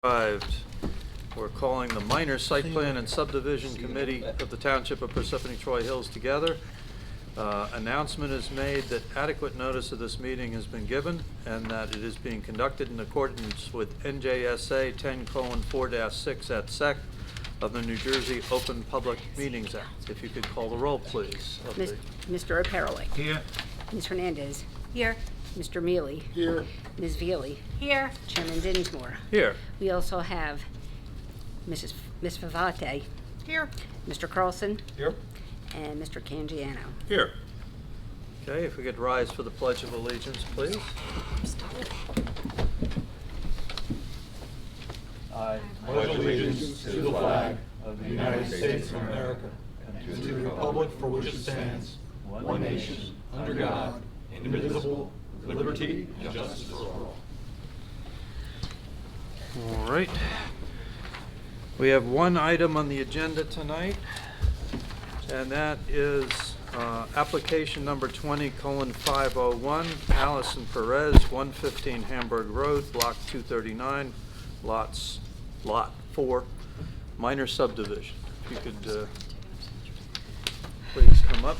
Arrived. We're calling the Minor Site Plan and Subdivision Committee of the Township of Parsippany Troy Hills together. Announcement is made that adequate notice of this meeting has been given and that it is being conducted in accordance with NJSA 10:4-6 at sec of the New Jersey Open Public Meetings Act. If you could call the roll, please. Mr. O'Perrelli. Here. Ms. Hernandez. Here. Mr. Mealy. Here. Ms. Veely. Here. Chairman Dinsmore. Here. We also have Ms. Favate, Here. Mr. Carlson, Here. and Mr. Canjiano. Here. Okay, if we could rise for the Pledge of Allegiance, please. I Pledge allegiance to the flag of the United States of America and to the republic for which it stands, one nation, under God, indivisible, with liberty and justice for all. All right. We have one item on the agenda tonight, and that is application number 20:501, Allison Perez, 115 Hamburg Road, Block 239, Lot 4, minor subdivision. If you could please come up.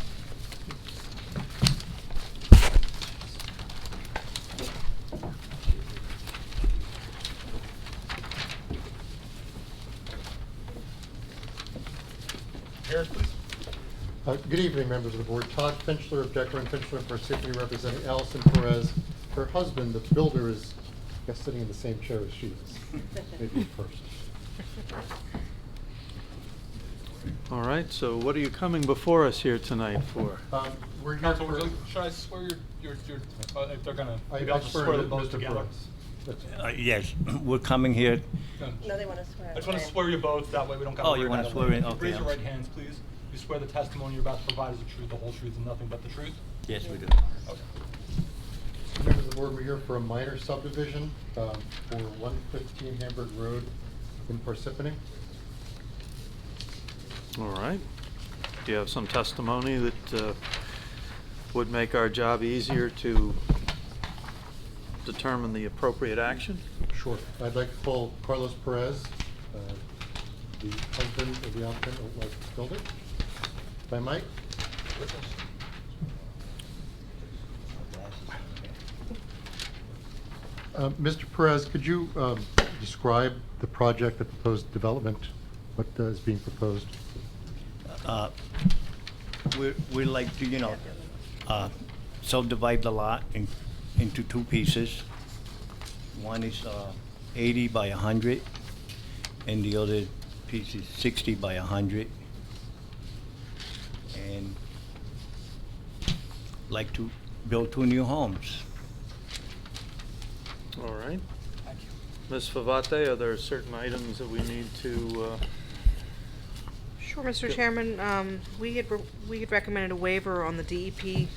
Harris, please. Good evening, members of the board. Todd Finchler of Decker and Finchler and Parsippany, representing Allison Perez. Her husband, the builder, is, I guess, sitting in the same chair as she is. Maybe first. All right, so what are you coming before us here tonight for? We're here Council, for... should I swear if they're gonna, maybe I I'll just swear them both Mr. together. Perez. That's- Yes, we're coming here. No, they want to swear. I just want to swear you both, that way we don't got. Oh, you wanna swear in? Okay, Raise your I'm- right hands, please. You swear the testimony you're about to provide is the truth, the whole truth, and nothing but the truth? Yes, we do. Okay. Members of the board, we're here for a minor subdivision for 115 Hamburg Road in Parsippany. All right. Do you have some testimony that would make our job easier to determine the appropriate action? Sure. I'd like to call Carlos Perez, the husband of the applicant, or builder. If I might. Mr. Perez, could you describe the project, the proposed development, what is being proposed? We'd like to, subdivide the lot into two pieces. One is 80 by 100, and the other piece is 60 by 100. And like to build two new homes. All right. Thank you. Ms. Favate, are there certain items that we need to, Sure, Mr. Chairman. We had recommended a waiver on the DEP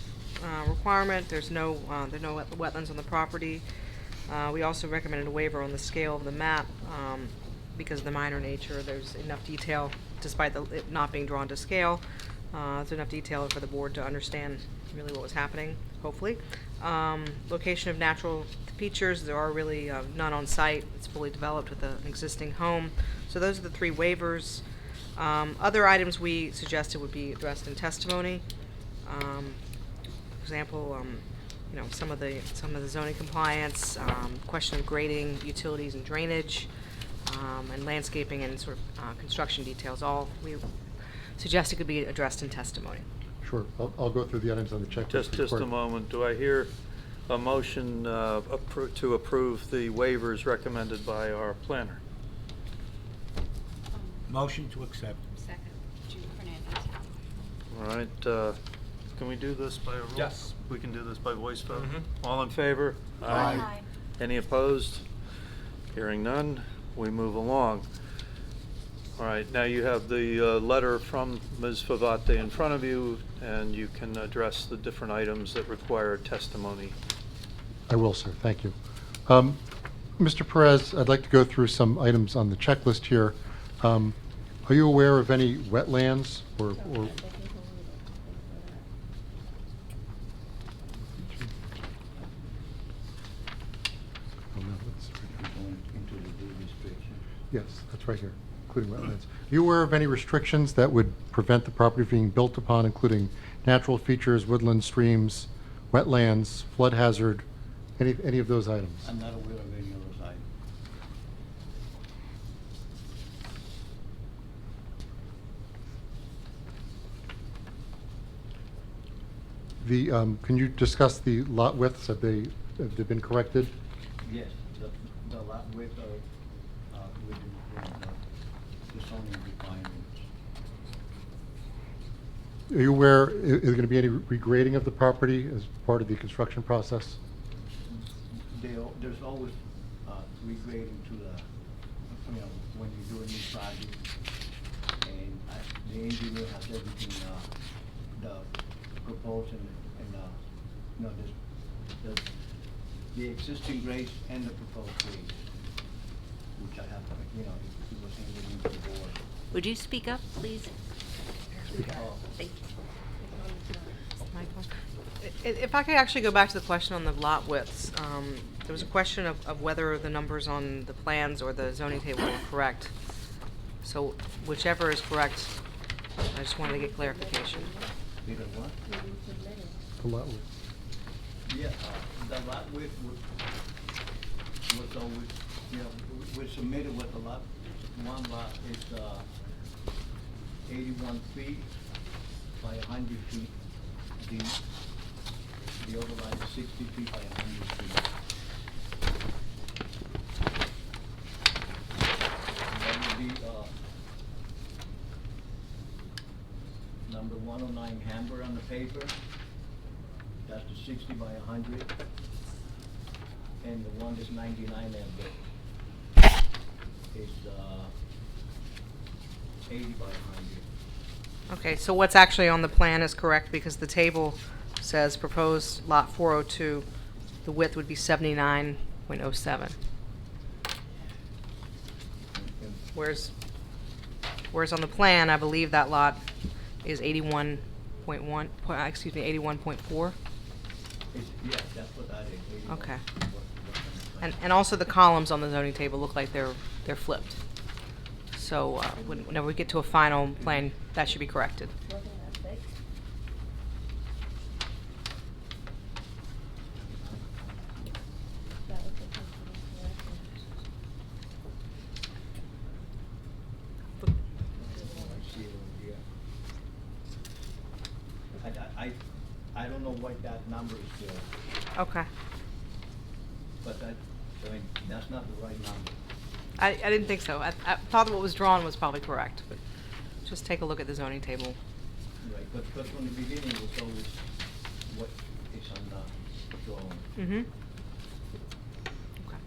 requirement. There's no wetlands on the property. We also recommended a waiver on the scale of the map because of the minor nature. There's enough detail, despite it not being drawn to scale. There's enough detail for the board to understand really what was happening, hopefully. Location of natural features, there are really none on site. It's fully developed with an existing home. So those are the three waivers. Other items we suggested would be addressed in testimony. For example, some of the zoning compliance, question of grading, utilities and drainage, and landscaping and sort of construction details. All we suggested could be addressed in testimony. Sure. I'll go through the items on the checklist. just a moment. Do I hear a motion to approve the waivers recommended by our planner? Motion to accept. Second, Judy Fernandez. All right, can we do this by a roll? Yes. We can do this by voice vote? Mhm. All in favor? Aye. Any opposed? Hearing none, we move along. All right, now you have the letter from Ms. Favate in front of you, and you can address the different items that require testimony. I will, sir. Thank you. Mr. Perez, I'd like to go through some items on the checklist here. Are you aware of any wetlands or Going into the deed restriction. Yes, that's right here, including wetlands. Are you aware of any restrictions that would prevent the property from being built upon, including natural features, woodland, streams, wetlands, flood hazard, any of those items? I'm not aware of any of those items. Can you discuss the lot widths? Have they been corrected? Yes, the lot width within the zoning requirements. Are you aware, is there going to be any regrading of the property as part of the construction process? There's always regrading to the, when you do a new project. And the engineer has everything, the proposed and the existing grades and the proposed grades, which I have, he was handing to the board. Would you speak up, please? Thank you. If I could actually go back to the question on the lot widths, there was a question of whether the numbers on the plans or the zoning table were correct. So whichever is correct, I just wanted to get clarification. Because what? The lot width. Yeah, the lot width was always, we submitted what the lot, one lot is 81 feet by 100 feet deep. The other lot is 60 feet by 100 feet. That would be number 109 Hamburg on the paper. That's the 60 by 100. And the one that's 99 Hamburg is 80 by 100. Okay, so what's actually on the plan is correct because the table says proposed lot 402, the width would be 79.07. Whereas on the plan, I believe that lot is 81.1, 81.4. Yeah, that's what that is. Okay. And also the columns on the zoning table look like they're flipped. So whenever we get to a final plan, that should be corrected. I don't know why that number is there, Okay. but that's not the right number. I didn't think so. I thought what was drawn was probably correct, but just take a look at the zoning table. Right, but from the beginning it was always what is on the drawing. Mm-hmm. Okay.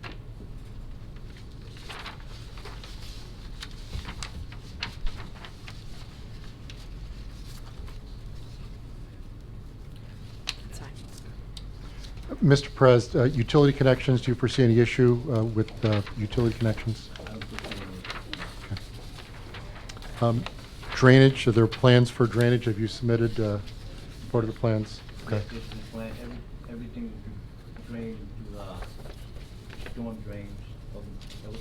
That's fine. Mr. Perez, utility connections, do you foresee any issue with utility connections? I don't put any- Drainage, are there plans for drainage? Have you submitted part of the plans? Okay. This is when everything will be drained into the storm drains,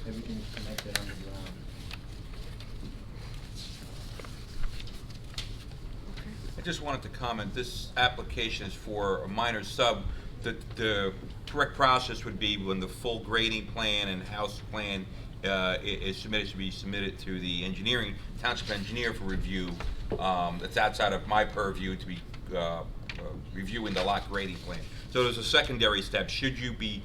everything is connected underground. I just wanted to comment, this application is for a minor sub. The correct process would be when the full grading plan and house plan is submitted, should be submitted to the township engineer for review. That's outside of my purview to be reviewing the lot grading plan. So there's a secondary step. Should you be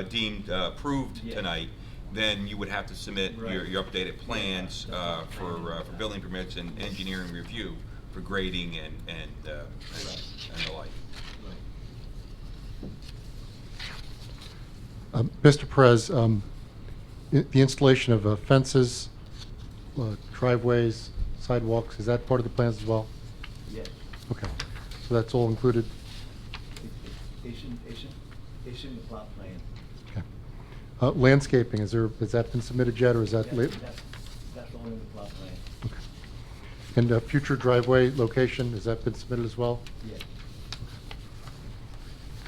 deemed approved Yes. tonight, then you would have to submit Right. your updated plans for building permits and engineering review for grading and the like. Mr. Perez, the installation of fences, driveways, sidewalks, is that part of the plans as well? Yes, Okay, so that's all included? it's in the plot plan. Okay. Landscaping, has that been submitted yet, or is that late? That's all in the plot plan, Okay. And future driveway location, has that been submitted as well? yes.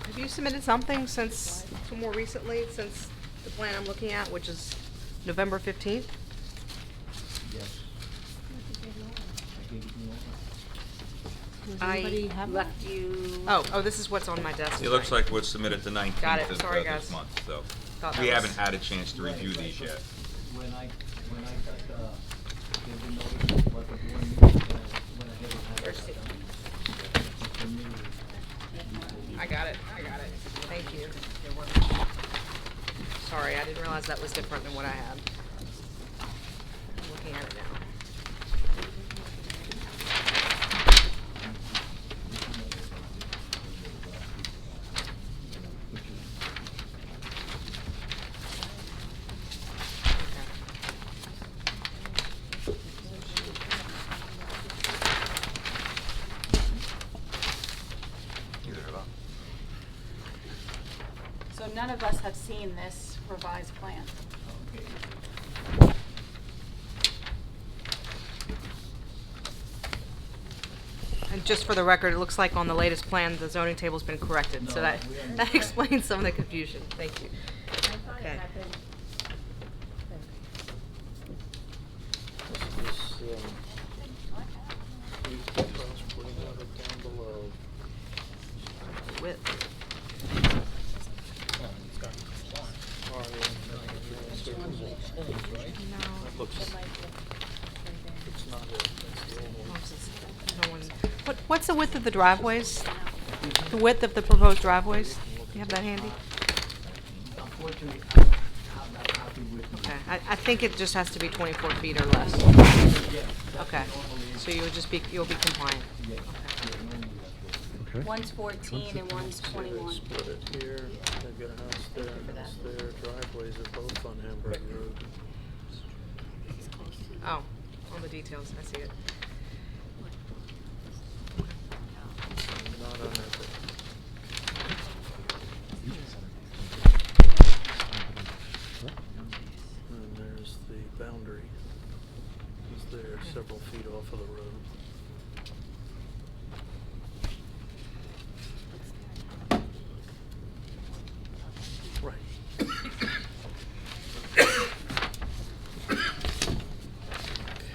Have you submitted something more recently, since the plan I'm looking at, which is November 15th? Yes. I gave it to you all. I left you. Oh, this is what's on my desk. It looks tonight. like it was submitted the 19th Got it. of Sorry, this guys. month, so Thought that we was- haven't had a chance to review Right, these but yet. When I got, gave the notice, what the board needed, when I had it, I had it done. For me, I got it. Thank you. Sorry, I didn't realize that was different than what I had. I'm looking at it now. So none of us have seen this revised plan. okay. And just for the record, it looks like on the latest plan, the zoning table's been corrected, so No, that, we haven't- that explains some of the confusion. Thank you. Okay. Width. No. No one. What's the width of the driveways? The width of the proposed driveways? You have that handy? Unfortunately, I don't have that copy with me. Okay, I think it just has to be 24 feet or less. Yes, that's Okay, normally, so you'll be compliant. yes, yeah, normally that's what. Okay. One's 14 and one's 21. Split it here, they've got a house there, a house there, driveways are both on Hamburg Road. Oh, all the details, I see it. Not on that. And there's the boundary. Is there several feet off of the road. Right.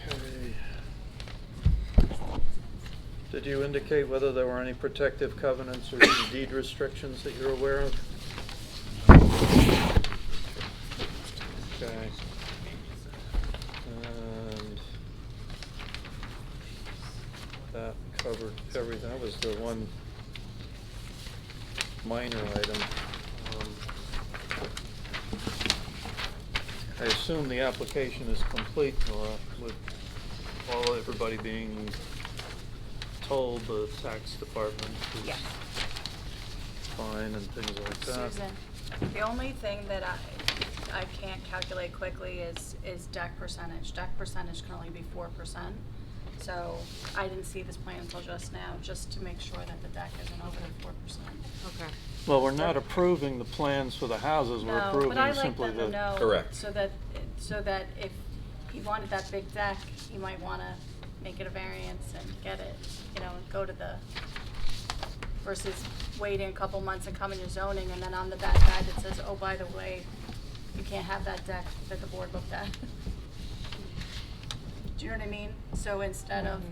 Okay. Did you indicate whether there were any protective covenants or any deed restrictions that you're aware of? Okay. And that covered everything. That was the one minor item. I assume the application is complete, Nora, with everybody being told the tax department is Yes. fine and things like that. Susan, the only thing that I can't calculate quickly is deck percentage. Deck percentage can only be 4%. So I didn't see this plan until just now, just to make sure that the deck isn't over the 4%. Okay. Well, we're not approving the plans for the houses, we're No, approving but I like simply them to the. know. Correct. So that if he wanted that big deck, he might wanna make it a variance and get it, and go to the, versus waiting a couple months and coming to zoning, and then on the back side it says, oh, by the way, you can't have that deck that the board looked at. Do you know what I mean? So instead of,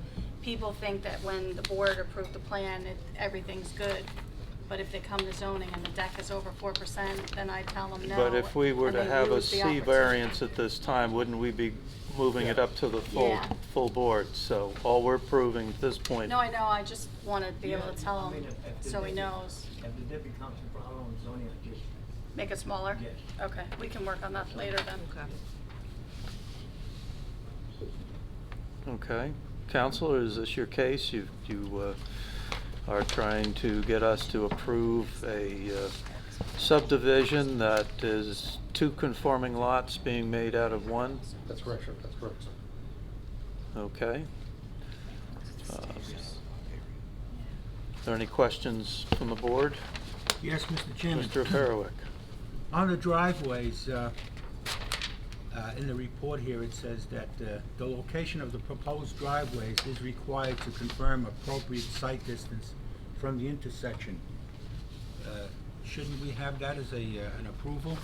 people think that when the board approved the plan, everything's good. But if they come to zoning and the deck is over 4%, then I tell them no. But if we were and to they have a lose the C opportunity. variance at this time, wouldn't we be moving it up to the Yeah. full board? So all we're proving at this point. No, I know, I just want to be able to tell I mean, him, if the so he deck- knows. If the deck becomes a problem on zoning, I just, Make it smaller? Yes. Okay, we can work on that later then. Okay. Okay. Counselor, is this your case? You are trying to get us to approve a subdivision that is 2 conforming lots being made out of 1? That's correct, sir. That's correct, sir. Okay. Are there any questions from the board? Yes, Mr. Chairman. Mr. Farrowick? On the driveways, in the report here, it says that the location of the proposed driveways is required to confirm appropriate site distance from the intersection. Shouldn't we have that as an approval?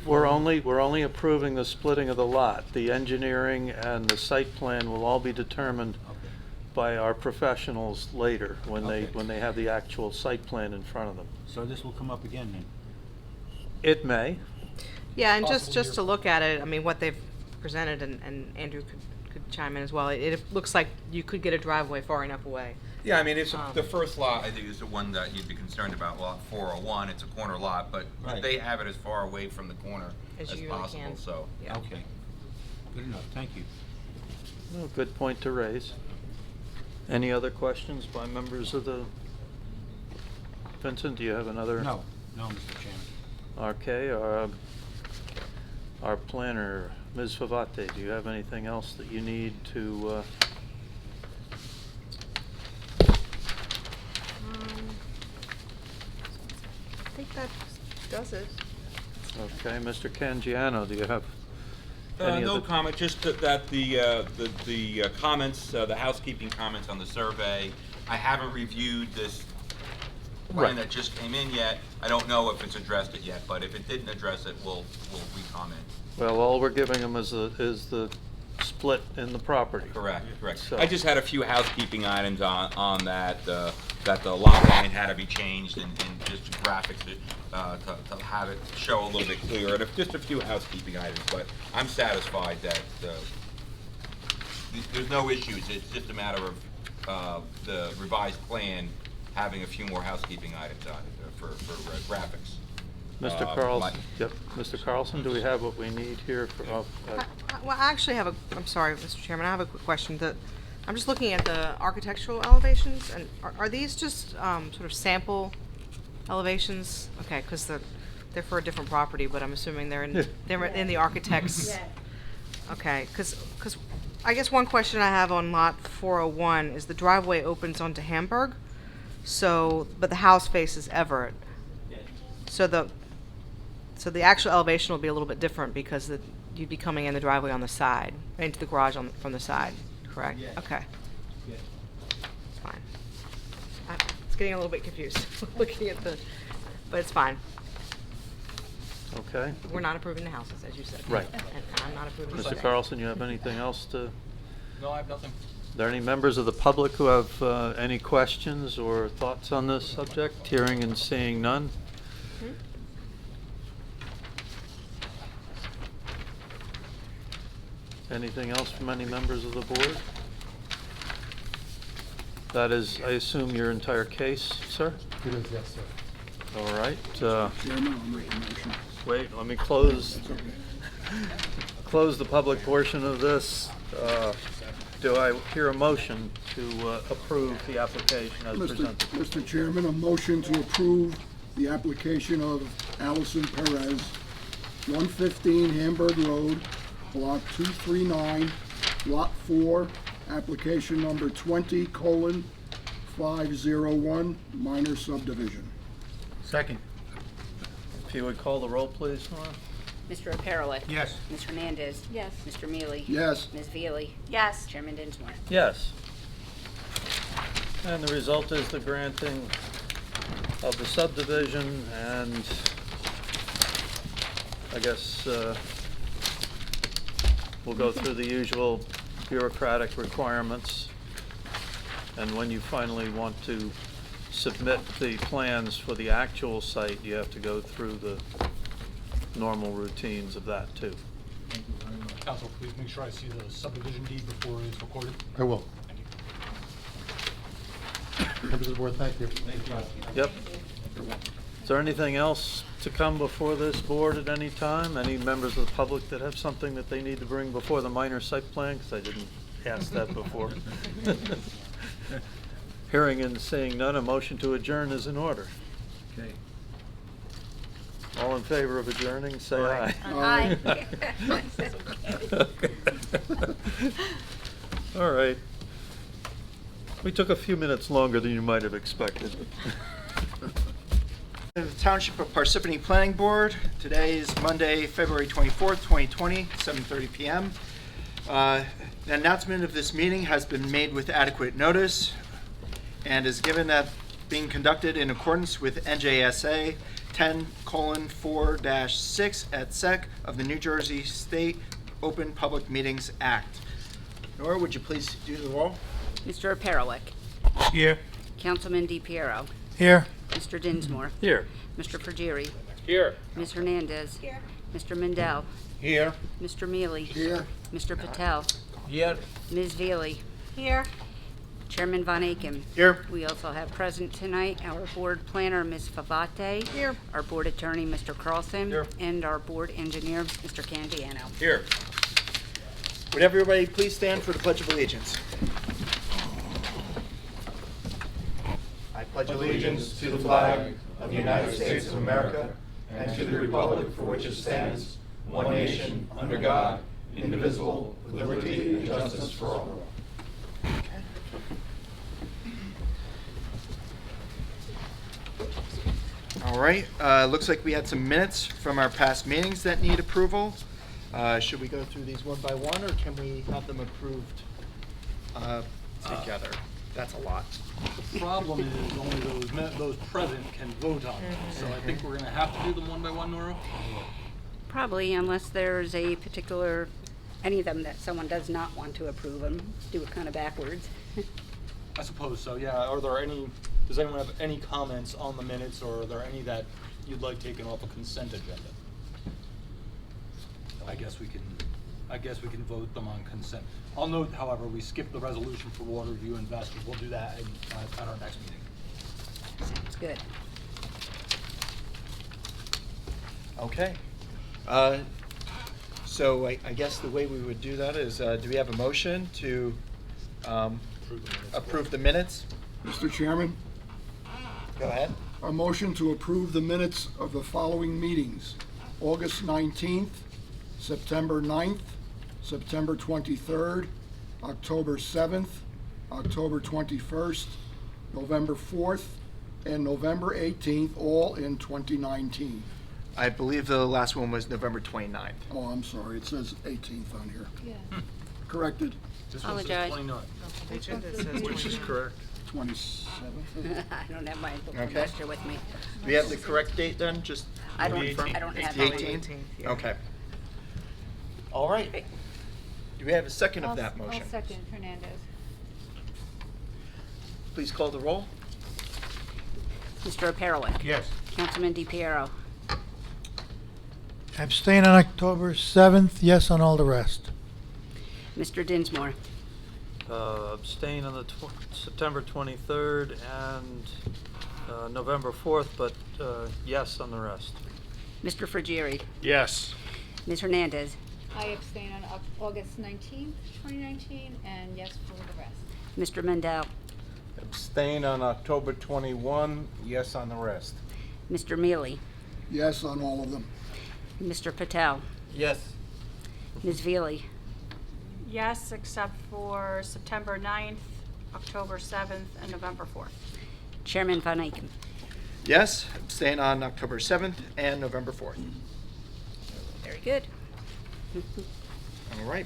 We're only approving the splitting of the lot. The engineering and the site plan will all be determined Okay. by our professionals later, when Okay. they have the actual site plan in front of them. So this will come up again then? It may. Yeah, and Possible just year. to look at it, I mean, what they've presented, and Andrew could chime in as well, it looks like you could get a driveway far enough away. Yeah, I mean, it's, Um, the first lot, I think, is the one that you'd be concerned about, lot 401. It's a corner lot, but Right. they have it as far away from the corner As as you really possible, can. so. Yeah. Okay. Good enough, thank you. Well, good point to raise. Any other questions by members of the... Vincent, do you have another? No, Mr. Chairman. Okay, our planner, Ms. Favate, do you have anything else that you need to, I think that does it. okay, Mr. Canjiano, do you have any No other? comment, just that the comments, the housekeeping comments on the survey, I haven't reviewed this Right. plan that just came in yet. I don't know if it's addressed it yet, but if it didn't address it, we'll re-comment. Well, all we're giving them is the split in the property. Correct. So- I just had a few housekeeping items on that, that the lot line had to be changed and just graphics to have it show a little bit clearer. And just a few housekeeping items, but I'm satisfied that there's no issues. It's just a matter of the revised plan having a few more housekeeping items on it for graphics. Mr. Carlson, yep, Mr. Carlson, do we have what we need here for, Well, I actually have I'm sorry, Mr. Chairman, I have a quick question. I'm just looking at the architectural elevations, and are these just sort of sample elevations? Okay, because they're for a different property, but I'm assuming they're in the architect's. Yeah. Okay, because I guess one question I have on lot 401 is the driveway opens onto Hamburg, but the house faces Everett. So the actual elevation will be a little bit different because you'd be coming in the driveway on the side, into the garage from the side, correct? Yes. Okay, Yes. it's fine. It's getting a little bit confused, looking at but it's fine. okay. We're not approving the houses, as you said. Right. And I'm not approving the Mr. site. Carlson, you have anything else to? No, I have nothing. Are there any members of the public who have any questions or thoughts on this subject? Hearing and seeing none? Hmm? Anything else from any members of the board? That is, I assume, your entire case, sir? It is, yes, sir. All right. Chairman, I'll make a motion. Wait, let me close the public portion of this. Do I hear a motion to approve the application as presented? Mr. Chairman, a motion to approve the application of Allison Perez, 115 Hamburg Road, Block 239, Lot 4, application number 20:501, minor subdivision. Second. If you would call the roll, please, Nora? Mr. O'Perrolick? Yes. Ms. Hernandez? Yes. Mr. Mealy? Yes. Ms. Veely? Yes. Chairman Dinsmore? Yes. And the result is the granting of the subdivision, and I guess we'll go through the usual bureaucratic requirements. And when you finally want to submit the plans for the actual site, you have to go through the normal routines of that too. Thank you very much. Council, please make sure I see the subdivision deed before it's recorded. I will. Thank you. Members of the board, thank you. Yep. Is there anything else to come before this board at any time? Any members of the public that have something that they need to bring before the minor site plan? Because I didn't ask that before. Hearing and seeing none, a motion to adjourn is in order. Okay. All in favor of adjourning, say aye. Aye. All right. We took a few minutes longer than you might have expected. The Township of Parsippany Planning Board. Today is Monday, February 24th, 2020, 7:30 p.m. The announcement of this meeting has been made with adequate notice and is given that being conducted in accordance with NJSA 10:4-6 et sec of the New Jersey State Open Public Meetings Act. Nora, would you please do the roll? Mr. Perelik. Here. Councilman DePiero. Here. Mr. Dinsmore. Here. Mr. Pergeri. Here. Ms. Hernandez. Here. Mr. Mendel. Here. Mr. Mealy. Here. Mr. Patel. Here. Ms. Veely. Here. Chairman Von Aiken. Here. We also have present tonight our board planner, Ms. Favate. Here. Our board attorney, Mr. Carlson. Here. And our board engineer, Mr. Candiano. Here. Would everybody please stand for the Pledge of Allegiance? I pledge Allegiance to the flag of the United States of America and to the republic for which it stands, one nation, under God, indivisible, with liberty and justice for all. All right, looks like we had some minutes from our past meetings that need approval. Should we go through these one by one, or can we have them approved together? That's a lot. The problem is only those present can vote on it, so I think we're gonna have to do them one by one, Nora? Probably, unless there's a particular, any of them that someone does not want to approve them, do it kind of backwards. I suppose so, yeah. Does anyone have any comments on the minutes, or are there any that you'd like taken off a consent agenda? I guess we can vote them on consent. I'll note, however, we skipped the resolution for water review investors. We'll do that at our next meeting. Sounds good. Okay. So I guess the way we would do that is, do we have a motion to approve the minutes? Mr. Chairman, Go ahead. a motion to approve the minutes of the following meetings: August 19th, September 9th, September 23rd, October 7th, October 21st, November 4th, and November 18th, all in 2019. I believe the last one was November 29th. Oh, I'm sorry, it says 18th on here. Yeah. Corrected, This one says Apologize. 29. The agenda says Which is 29. correct. 27th. I don't have my book Okay. master with me. Do we have the correct date then? Just I don't, The 18th. I don't have the that. 18th? yeah. Okay. All right. Do we have a second of that motion? I'll second Hernandez. Please call the roll. Mr. Perelik. Yes. Councilman DePiero. Abstain on October 7th, yes on all the rest. Mr. Dinsmore. Abstain on the September 23rd and November 4th, but yes on the rest. Mr. Frigeri. Yes. Ms. Hernandez. I abstain on August 19th, 2019, and yes for the rest. Mr. Mendel. Abstain on October 21, yes on the rest. Mr. Mealy. Yes on all of them. Mr. Patel. Yes. Ms. Veely. Yes, except for September 9th, October 7th, and November 4th. Chairman Von Aiken. Yes, abstain on October 7th and November 4th. Very good. All right.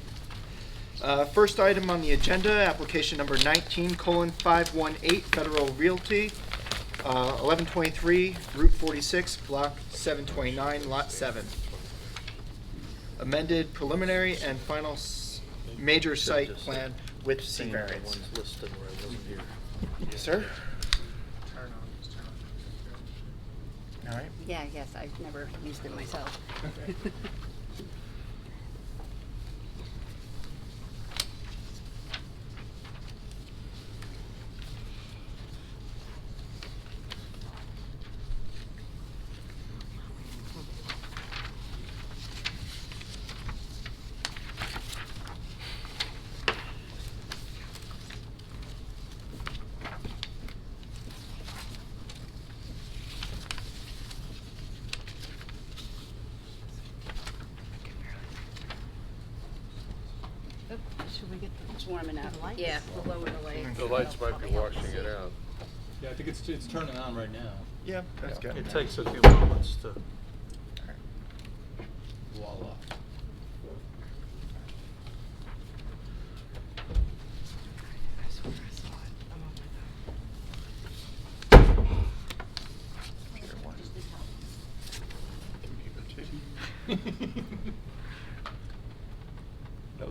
First item on the agenda, application number 19:518, Federal Realty, 1123 Route 46, Block 729, Lot 7. Amended preliminary and final major site plan with C Abstain on the variance. ones listed where I wasn't here. Yes, sir? All right. Yeah, yes, I've never used it myself. Should we get the It's warming up. lights? Yeah, we'll lower the lights. The lights might be washing it out. Yeah, I think it's turning on right now. Yeah, that's good. It takes a few moments to. Voila. No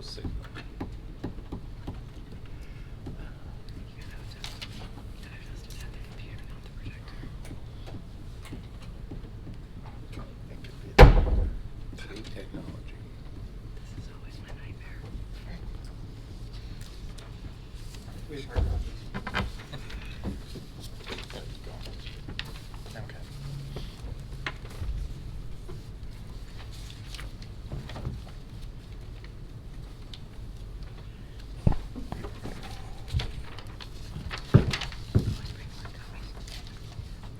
signal. Technology. This is always my nightmare. We've heard about this. Okay.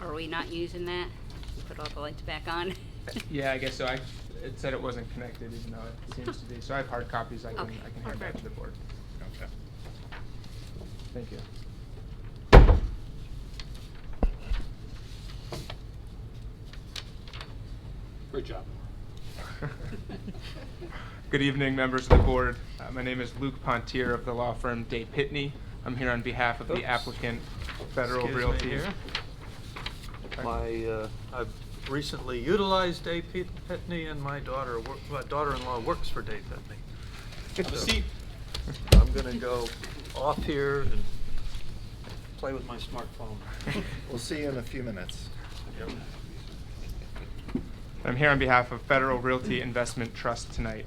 Are we not using that? Put all the lights back on? Yeah, I guess so. It said it wasn't connected, even though it seems to be. So I have hard copies I can Okay, hand back to perfect. the board. Okay. Thank you. Great job. Good evening, members of the board. My name is Luke Pontier of the law firm Day Pitney. I'm here on behalf of the Oops. applicant, Federal Excuse me Realty. here. I've recently utilized Day Pitney, and my daughter-in-law works for Day Pitney. Have a So, seat. I'm gonna go off here and play with my smartphone. We'll see you in a few minutes. I'm here on behalf of Federal Realty Investment Trust tonight.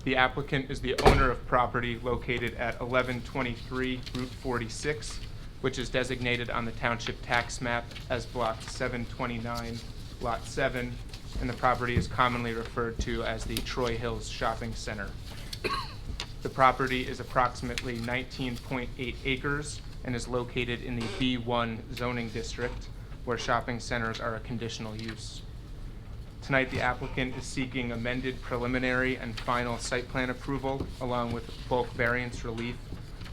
The applicant is the owner of property located at 1123 Route 46, which is designated on the township tax map as Block 729, Lot 7, and the property is commonly referred to as the Troy Hills Shopping Center. The property is approximately 19.8 acres and is located in the B1 zoning district, where shopping centers are a conditional use. Tonight, the applicant is seeking amended preliminary and final site plan approval, along with bulk variance relief,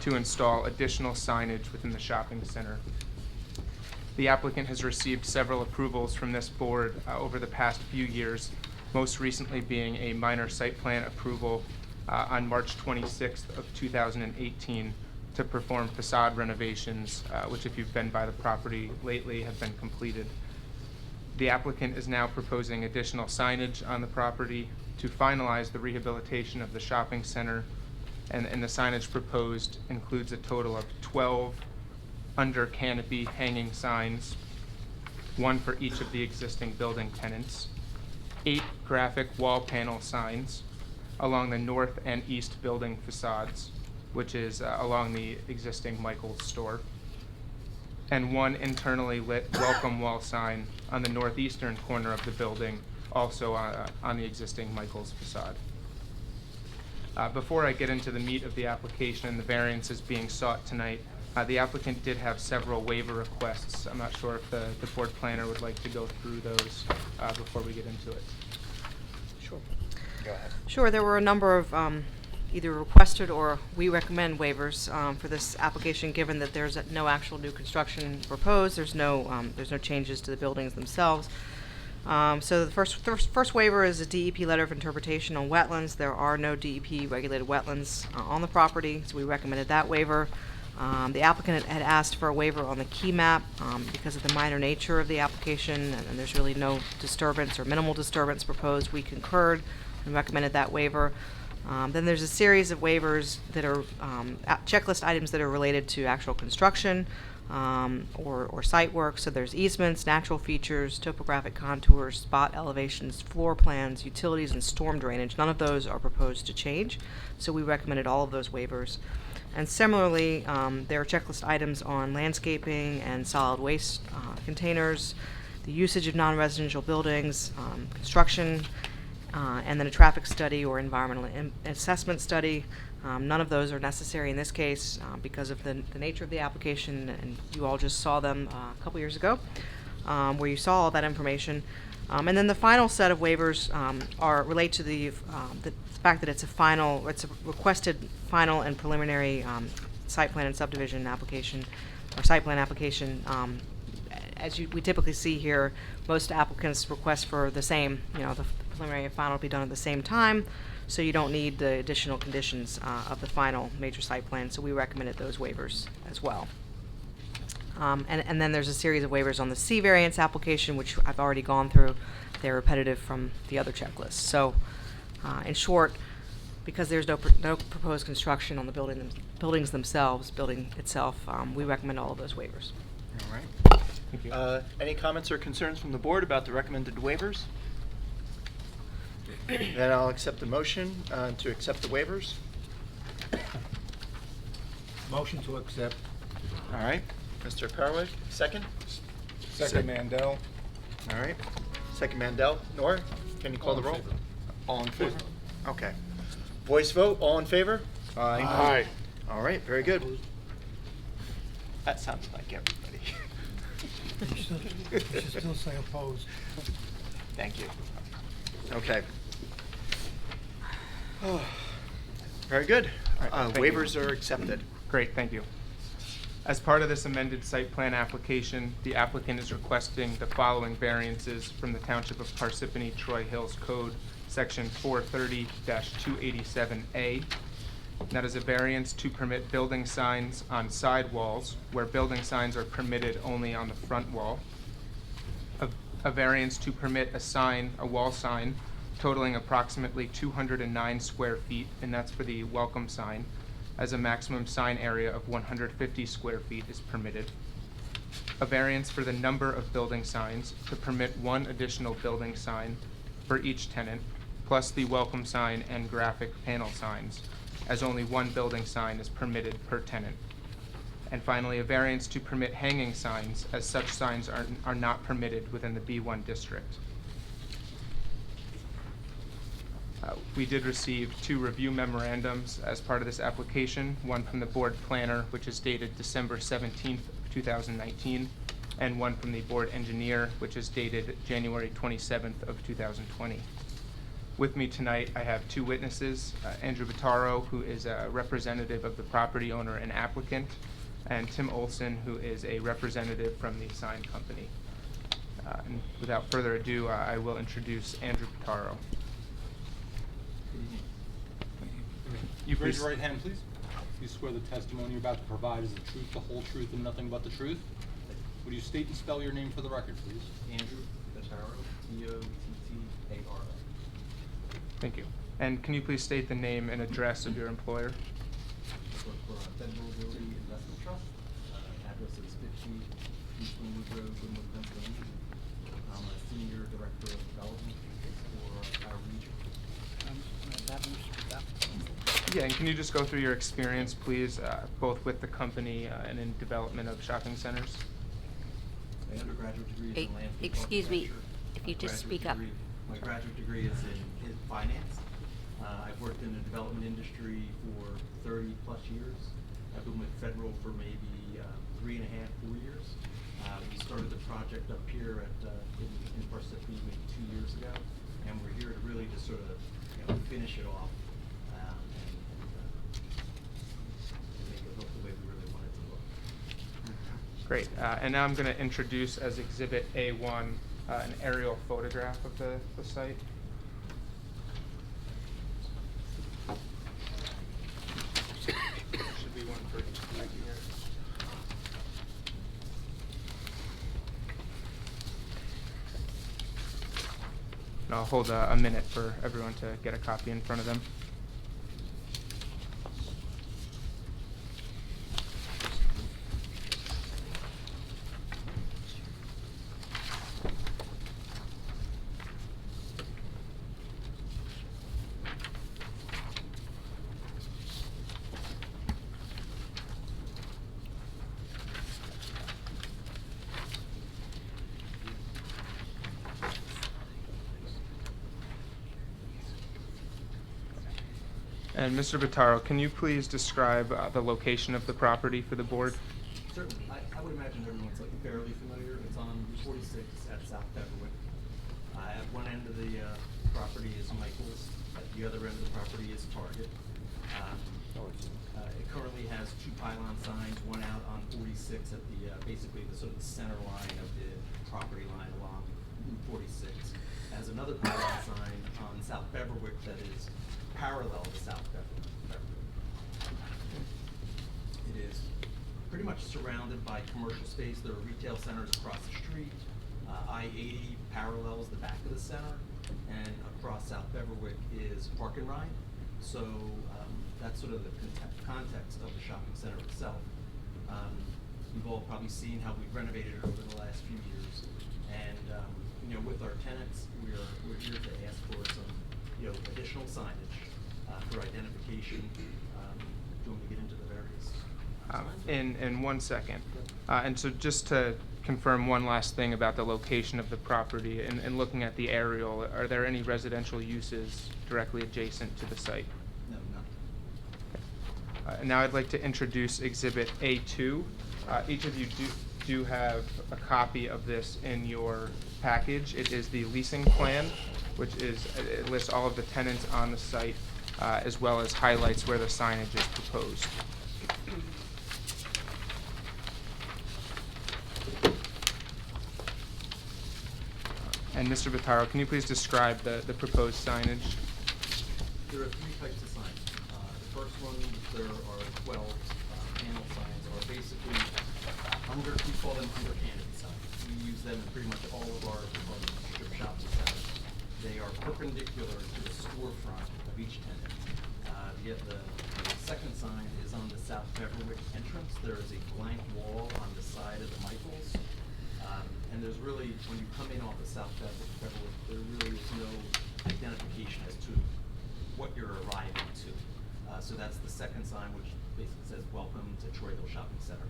to install additional signage within the shopping center. The applicant has received several approvals from this board over the past few years, most recently being a minor site plan approval on March 26th of 2018 to perform facade renovations, which, if you've been by the property lately, have been completed. The applicant is now proposing additional signage on the property to finalize the rehabilitation of the shopping center, and the signage proposed includes a total of 12 under canopy hanging signs, one for each of the existing building tenants, 8 graphic wall panel signs along the north and east building facades, which is along the existing Michael's store, and 1 internally lit welcome wall sign on the northeastern corner of the building, also on the existing Michael's facade. Before I get into the meat of the application and the variances being sought tonight, the applicant did have several waiver requests. I'm not sure if the board planner would like to go through those before we get into it. Sure. Go ahead. Sure, there were a number of either requested or we recommend waivers for this application, given that there's no actual new construction proposed. There's no changes to the buildings themselves. So the first waiver is a DEP letter of interpretation on wetlands. There are no DEP regulated wetlands on the property, so we recommended that waiver. The applicant had asked for a waiver on the key map because of the minor nature of the application, and there's really no disturbance or minimal disturbance proposed. We concurred and recommended that waiver. Then there's a series of waivers that are checklist items that are related to actual construction or site work. So there's easements, natural features, topographic contours, spot elevations, floor plans, utilities, and storm drainage. None of those are proposed to change, so we recommended all of those waivers. And similarly, there are checklist items on landscaping and solid waste containers, the usage of non-residential buildings, construction, and then a traffic study or environmental assessment study. None of those are necessary in this case because of the nature of the application, and you all just saw them a couple years ago, where you saw all that information. And then the final set of waivers relate to the fact that it's a requested final and preliminary site plan and subdivision application, or site plan application. As we typically see here, most applicants request for the same, the preliminary and final will be done at the same time, so you don't need the additional conditions of the final major site plan, so we recommended those waivers as well. And then there's a series of waivers on the C variance application, which I've already gone through. they're repetitive from the other checklists. So, in short, because there's no proposed construction on the building itself, we recommend all of those waivers. All right. Thank you. Any comments or concerns from the board about the recommended waivers? Then I'll accept the motion to accept the waivers. Motion to accept. All right. Mr. Perwick, second? Second Mandel. All right. Second Mandel. Nora, can you call All the in roll? favor. All in favor? Okay. Voice vote, all in favor? Aye. All right, very good. That sounds like everybody. You should still say opposed. Thank you. Okay. Very good. All right, thank you. Waivers are accepted. Great, thank you. As part of this amended site plan application, the applicant is requesting the following variances from the Township of Parsippany Troy Hills Code, Section 430-287A. That is a variance to permit building signs on side walls, where building signs are permitted only on the front wall. A variance to permit a wall sign totaling approximately 209 square feet, and that's for the welcome sign, as a maximum sign area of 150 square feet is permitted. A variance for the number of building signs to permit one additional building sign for each tenant, plus the welcome sign and graphic panel signs, as only one building sign is permitted per tenant. And finally, a variance to permit hanging signs, as such signs are not permitted within the B1 district. We did receive 2 review memorandums as part of this application, one from the board planner, which is dated December 17th, 2019, and one from the board engineer, which is dated January 27th of 2020. With me tonight, I have 2 witnesses, Andrew Bottaro, who is a representative of the property owner and applicant, and Tim Olson, who is a representative from the sign company. And without further ado, I will introduce Andrew Bottaro. You Raise please. your right hand, please. You swear the testimony you're about to provide is the truth, the whole truth, and nothing but the truth? Would you state and spell your name for the record, please? Andrew Bottaro, Bottaro. Thank you. And can you please state the name and address of your employer? I work for Federal Realty Investment Trust. Address is 50 East Winwood Road, Winwood, Pennsylvania. I'm a Senior Director of Development for our region. Yeah, and can you just go through your experience, please, both with the company and in development of shopping centers? My undergraduate degree is in landscape Excuse me, architecture. if you My just graduate speak up. My graduate degree is in finance. I've worked in the development industry for 30 plus years. I've been with Federal for maybe 3.5, 4 years. We started the project up here in Parsippany maybe 2 years ago, and we're here to really just sort of finish it off and make it look the way we really want it to look. Great. And now I'm going to introduce as Exhibit A1 an aerial photograph of the site. Should be one for each right here. And I'll hold a minute for everyone to get a copy in front of them. And Mr. Bottaro, can you please describe the location of the property for the board? Certainly. I would imagine everyone's fairly familiar. It's on Route 46 at South Beverwick. At one end of the property is Michael's. At the other end of the property is Target. It currently has 2 pylon signs, one out on 46 at the basically the sort of the center line of the property line along Route 46. It has another pylon sign on South Beverwick that is parallel to South Beverwick. It is pretty much surrounded by commercial space. There are retail centers across the street. I-80 parallels the back of the center, and across South Beverwick is Park and Ride. So that's sort of the context of the shopping center itself. You've all probably seen how we've renovated it over the last few years, and you know, with our tenants, we're here to ask for some, you know, additional signage for identification. Do you want me to get into the various signs? In 1 second. And so just to confirm one last thing about the location of the property and looking at the aerial, are there any residential uses directly adjacent to the site? No, none. Now I'd like to introduce Exhibit A2. Each of you do have a copy of this in your package. It is the leasing plan, which it lists all of the tenants on the site, as well as highlights where the signage is proposed. And Mr. Vitaro, can you please describe the proposed signage? There are 3 types of signs. The first one, there are 12 panel signs, are basically we call them under canopy signs. We use them in pretty much all of our strip shopping centers. They are perpendicular to the storefront of each tenant. Yet the second sign is on the South Beverwick entrance. There is a blank wall on the side of the Michaels. And there's really, when you come in off of South Beverwick, there really is no identification as to what you're arriving to. So that's the second sign, which basically says, "Welcome to Troy Hill Shopping Center."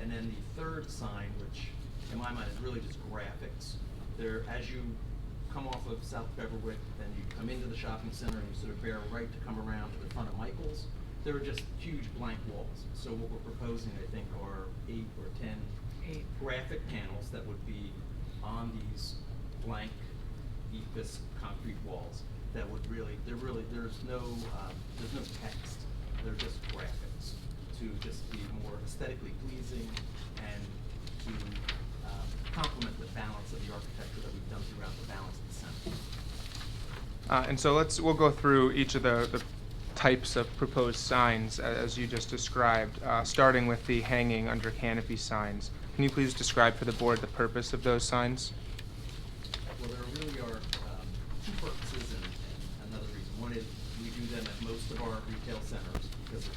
And then the third sign, which in my mind is really just graphics. There, as you come off of South Beverwick and you come into the shopping center and you sort of bear right to come around to the front of Michael's, there are just huge blank walls. So what we're proposing, I think, are 8 or 10 graphic panels that would be on these blank EPIS concrete walls that would really, there's no text. They're just graphics to just be more aesthetically pleasing and to complement the balance of the architecture that we've done throughout the balance of the center. And so we'll go through each of the types of proposed signs as you just described, starting with the hanging under canopy signs. Can you please describe for the board the purpose of those signs? Well, there really are 2 purposes and another reason. One is we do them at most of our retail centers because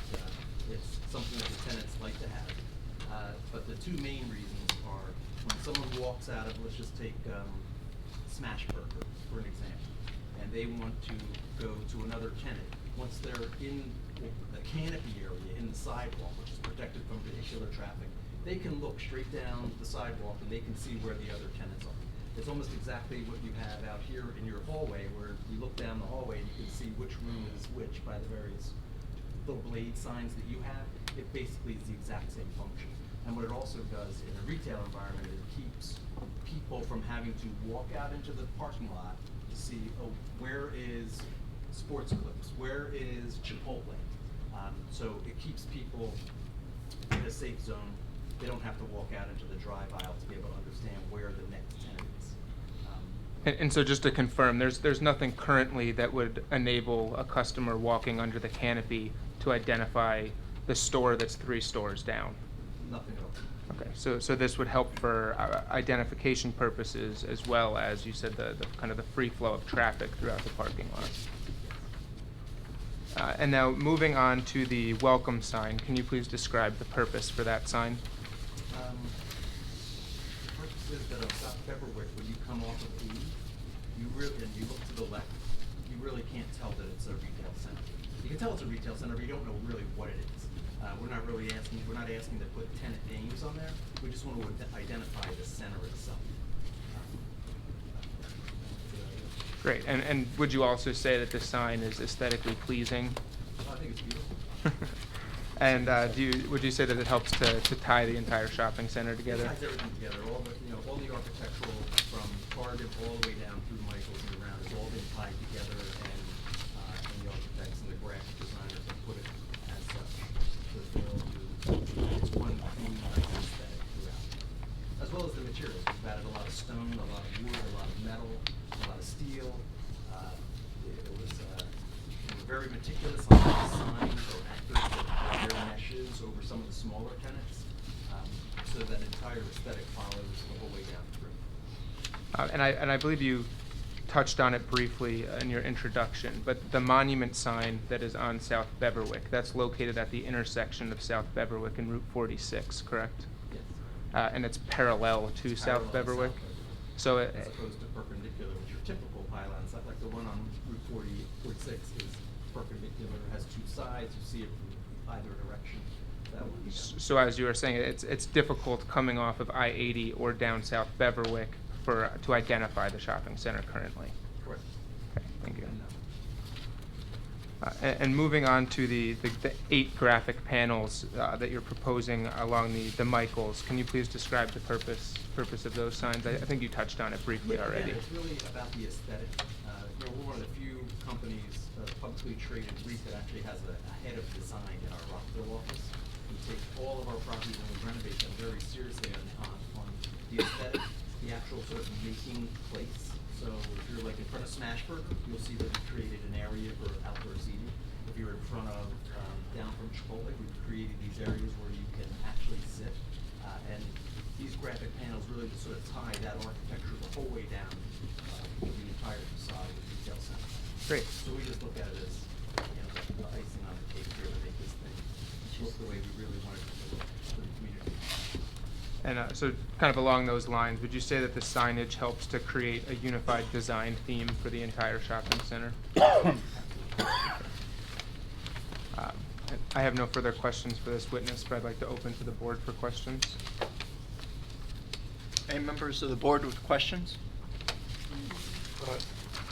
it's something that the tenants like to have. But the 2 main reasons are when someone walks out of, let's just take Smash Burger for an example, and they want to go to another tenant. Once they're in the canopy area in the sidewalk, which is protected from vehicular traffic, they can look straight down the sidewalk and they can see where the other tenants are. It's almost exactly what you have out here in your hallway, where you look down the hallway and you can see which room is which by the various little blade signs that you have. It basically is the exact same function. And what it also does in a retail environment, it keeps people from having to walk out into the parking lot to see, oh, where is Sports Clips? Where is Chipotle? So it keeps people in a safe zone. They don't have to walk out into the drive aisle to be able to understand where the next tenant is. And so just to confirm, there's nothing currently that would enable a customer walking under the canopy to identify the store that's 3 stores down? Nothing at all. Okay, so this would help for identification purposes as well as, you said, the kind of the free flow of traffic throughout the parking lot. And now moving on to the welcome sign, can you please describe the purpose for that sign? The purpose is that on South Beverwick, when you come off of E, and you look to the left, you really can't tell that it's a retail center. You can tell it's a retail center, but you don't know really what it is. We're not asking to put tenant names on there. We just want to identify the center itself. Great, and would you also say that the sign is aesthetically pleasing? I think it's beautiful. And would you say that it helps to tie the entire shopping center together? It ties everything together. All the architectural from Target all the way down through Michael's and around has all been tied together, and the architects and the graphic designers have put it as such. So they all do. It's one clean, nice aesthetic throughout. As well as the materials. We've added a lot of stone, a lot of wood, a lot of metal, a lot of steel. It was very meticulous on the signs or anchors that wear meshes over some of the smaller tenants, so that entire aesthetic follows the whole way down through. And I believe you touched on it briefly in your introduction, but the monument sign that is on South Beverwick, that's located at the intersection of South Beverwick and Route 46, correct? Yes. And it's parallel to South Beverwick? So As opposed to perpendicular, which are typical pylons, like the one on Route 46 is perpendicular, has two sides, you see it from either direction. That one, yeah. So as you were saying, it's difficult coming off of I-80 or down South Beverwick to identify the shopping center currently. Correct. Okay, thank you. And moving on to the 8 graphic panels that you're proposing along the Michaels, can you please describe the purpose of those signs? I think you touched on it briefly Yeah, already. It's really about the aesthetic. We're one of the few companies, publicly traded REIT that actually has a head of design in our Rockville office. We take all of our properties and we renovate them very seriously on the aesthetic, the actual sort of making place. So if you're like in front of Smashburger, you'll see that we created an area for outdoor seating. If you're in front of, down from Chipotle, we've created these areas where you can actually sit. And these graphic panels really sort of tie that architecture the whole way down the entire facade of the retail center. Great. So we just look at it as, the icing on the cake here to make this thing look the way we really want it to look for the community. And so kind of along those lines, would you say that the signage helps to create a unified design theme for the entire shopping center? I have no further questions for this witness, but I'd like to open to the board for questions. Any members of the board with questions?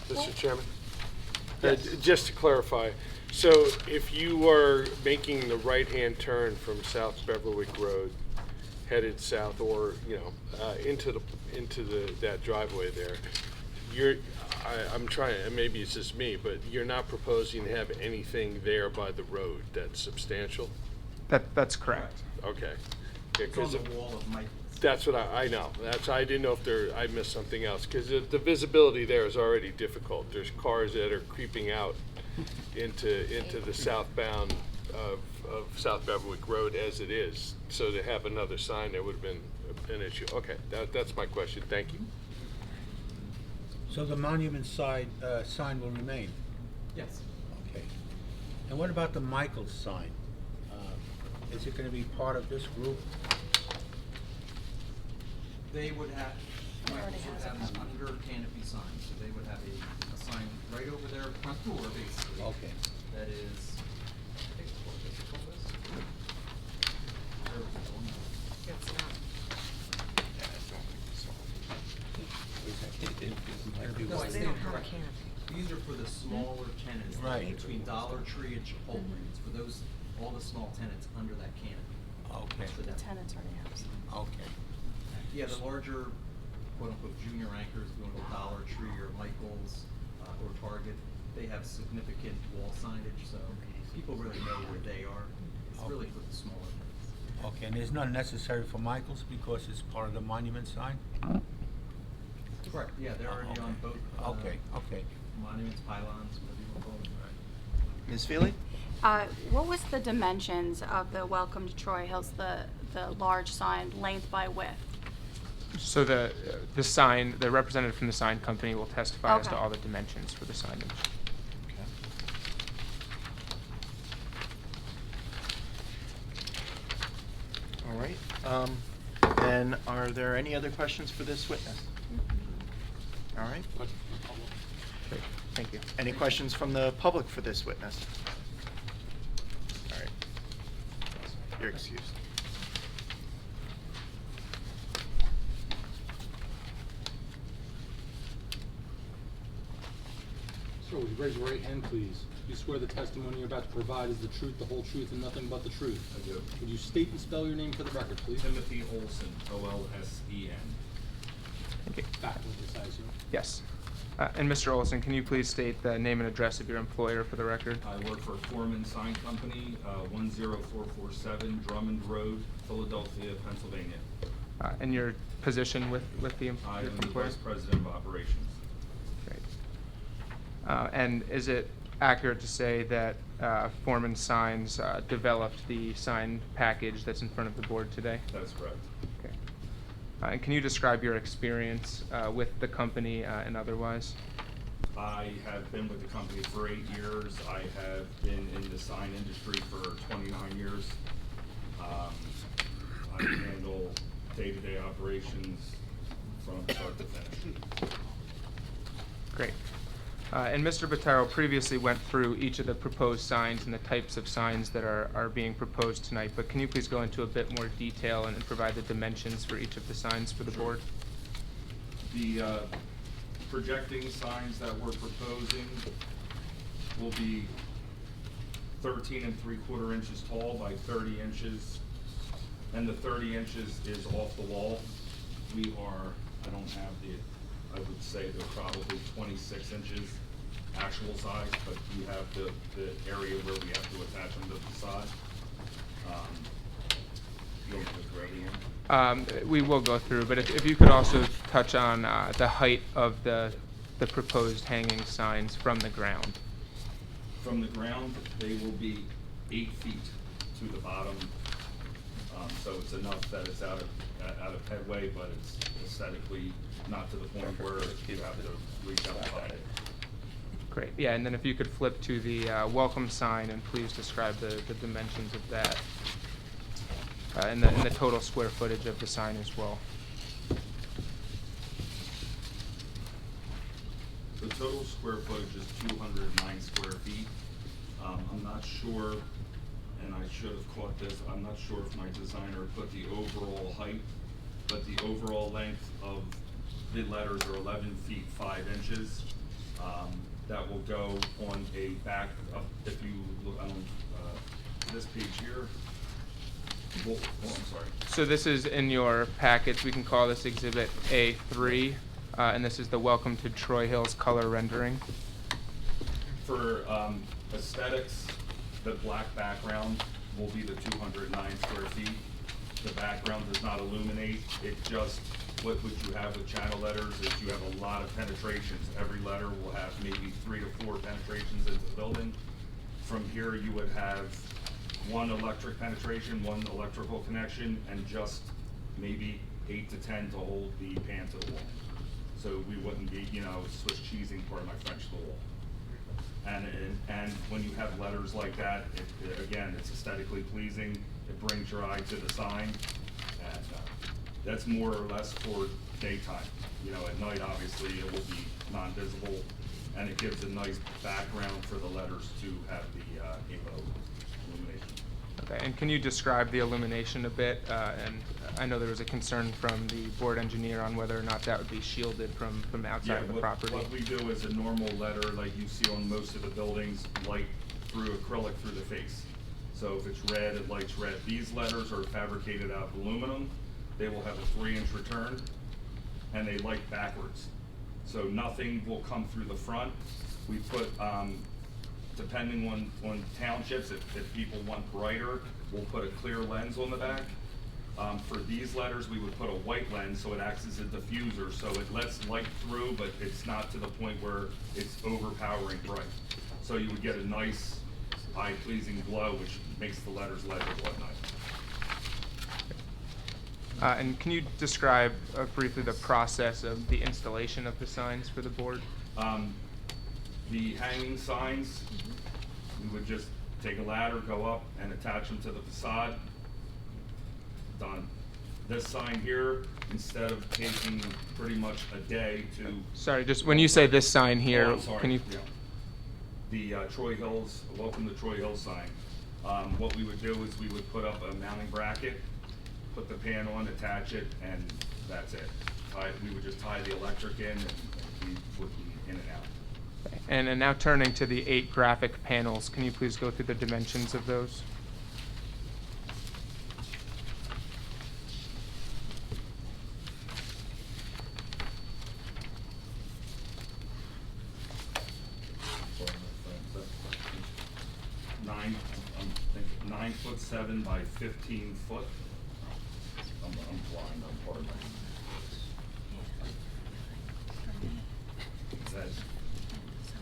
Mr. Chairman? Yes. Just to clarify, so if you are making the right-hand turn from South Beverwick Road, headed south, or into that driveway there, I'm trying, and maybe it's just me, but you're not proposing to have anything there by the road that's substantial? That's correct. Okay. Yeah, It's on the wall of Michael's. That's what I know. I didn't know if I missed something else, because the visibility there is already difficult. There's cars that are creeping out into the southbound of South Beverwick Road as it is. So to have another sign there would have been an issue. Okay, that's my question. Thank you. So the monument sign will remain? Yes. Okay. And what about the Michaels sign? Is it gonna be part of this group? They would have, Michael's would have an under canopy sign, so they would have a sign right over their front door, basically. Okay. That is, I think, what does it call this? Where was it going? It's not. No, I They stand don't have a corrected. canopy. These are for the smaller tenants, Right. between Dollar Tree and Chipotle. It's for those, all the small tenants under that canopy. Okay. It's for them. Tenants already have some. Okay. Yeah, the larger, quote-unquote, junior anchors, going to Dollar Tree or Michael's or Target, they have significant wall signage, so people really know where they are. It's really for the smaller tenants. Okay, and it's not necessary for Michaels because it's part of the monument sign? Correct, yeah, they're already on both. Okay, okay. Monuments, pylons, whatever you want to call them. Ms. Feely? What was the dimensions of the Welcome to Troy Hills, the large sign, length by width? So the representative from the sign company will testify as to Okay. all the dimensions for the signage. All right. Then are there any other questions for this witness? All right. Great, thank you. Any questions from the public for this witness? All right. You're excused. Sir, would you raise your right hand, please? You swear the testimony you're about to provide is the truth, the whole truth, and nothing but the truth? I do. Would you state and spell your name for the record, please? Timothy Olson, O-L-S-E-N. Thank you. Faculty, I assume. Yes. And Mr. Olson, can you please state the name and address of your employer for the record? I work for Foreman Sign Company, 10447 Drummond Road, Philadelphia, Pennsylvania. And your position with the I your am the employer? Vice President of Operations. Great. And is it accurate to say that Foreman Signs developed the sign package that's in front of the board today? That's correct. Okay. And can you describe your experience with the company and otherwise? I have been with the company for 8 years. I have been in the sign industry for 29 years. I handle day-to-day operations from start to finish. Great. And Mr. Bottaro previously went through each of the proposed signs and the types of signs that are being proposed tonight, but can you please go into a bit more detail and provide the dimensions for each of the signs for the board? The projecting signs that we're proposing will be 13 3/4 inches tall by 30 inches, and the 30 inches is off the wall. We are, I don't have I would say they're probably 26 inches actual size, but you have the area where we have to attach them to the facade. You want me to go through everything? We will go through, but if you could also touch on the height of the proposed hanging signs from the ground. From the ground, they will be 8 feet to the bottom. So it's enough that it's out of headway, but it's aesthetically not to the point where you have to reach out behind it. Great. Yeah, and then if you could flip to the welcome sign and please describe the dimensions of that and the total square footage of the sign as well. The total square footage is 209 square feet. I'm not sure, and I should have caught this, I'm not sure if my designer put the overall height, but the overall length of the letters are 11 feet 5 inches. That will go on a back, if you look on this page here. Oh, I'm sorry. So this is in your packets. We can call this Exhibit A3, and this is the Welcome to Troy Hills color rendering. For aesthetics, the black background will be the 209 square feet. The background does not illuminate. It just, what you have with channel letters is you have a lot of penetrations. Every letter will have maybe 3 to 4 penetrations into the building. From here, you would have 1 electric penetration, 1 electrical connection, and just maybe 8 to 10 to hold the pan to the wall. So we wouldn't be, Swiss cheesing part of my French to the wall. And when you have letters like that, again, it's aesthetically pleasing. It brings your eye to the sign, and that's more or less for daytime. At night, obviously, it will be non-visible, and it gives a nice background for the letters to have the rainbow illumination. Okay, and can you describe the illumination a bit? And I know there was a concern from the board engineer on whether or not that would be shielded from outside of the property. What we do is a normal letter, like you see on most of the buildings, light through acrylic through the face. So if it's red, it lights red. These letters are fabricated out of aluminum. They will have a 3-inch return, and they light backwards. So nothing will come through the front. We put, depending on townships, if people want brighter, we'll put a clear lens on the back. For these letters, we would put a white lens, so it acts as a diffuser, so it lets light through, but it's not to the point where it's overpowering bright. So you would get a nice, eye-pleasing glow, which makes the letters legible at night. And can you describe briefly the process of the installation of the signs for the board? The hanging signs, we would just take a ladder, go up, and attach them to the facade. Done. This sign here, instead of taking pretty much a day to... Sorry, just when you say this sign here, I'm sorry. can you... Yeah. The Troy Hills, Welcome to Troy Hills sign. What we would do is we would put up a mounting bracket, put the pan on, attach it, and that's it. We would just tie the electric in, and we would be in and out. And now turning to the 8 graphic panels, can you please go through the dimensions of those? Nine foot 7 by 15 foot. I'm blind, I'm pardon. Is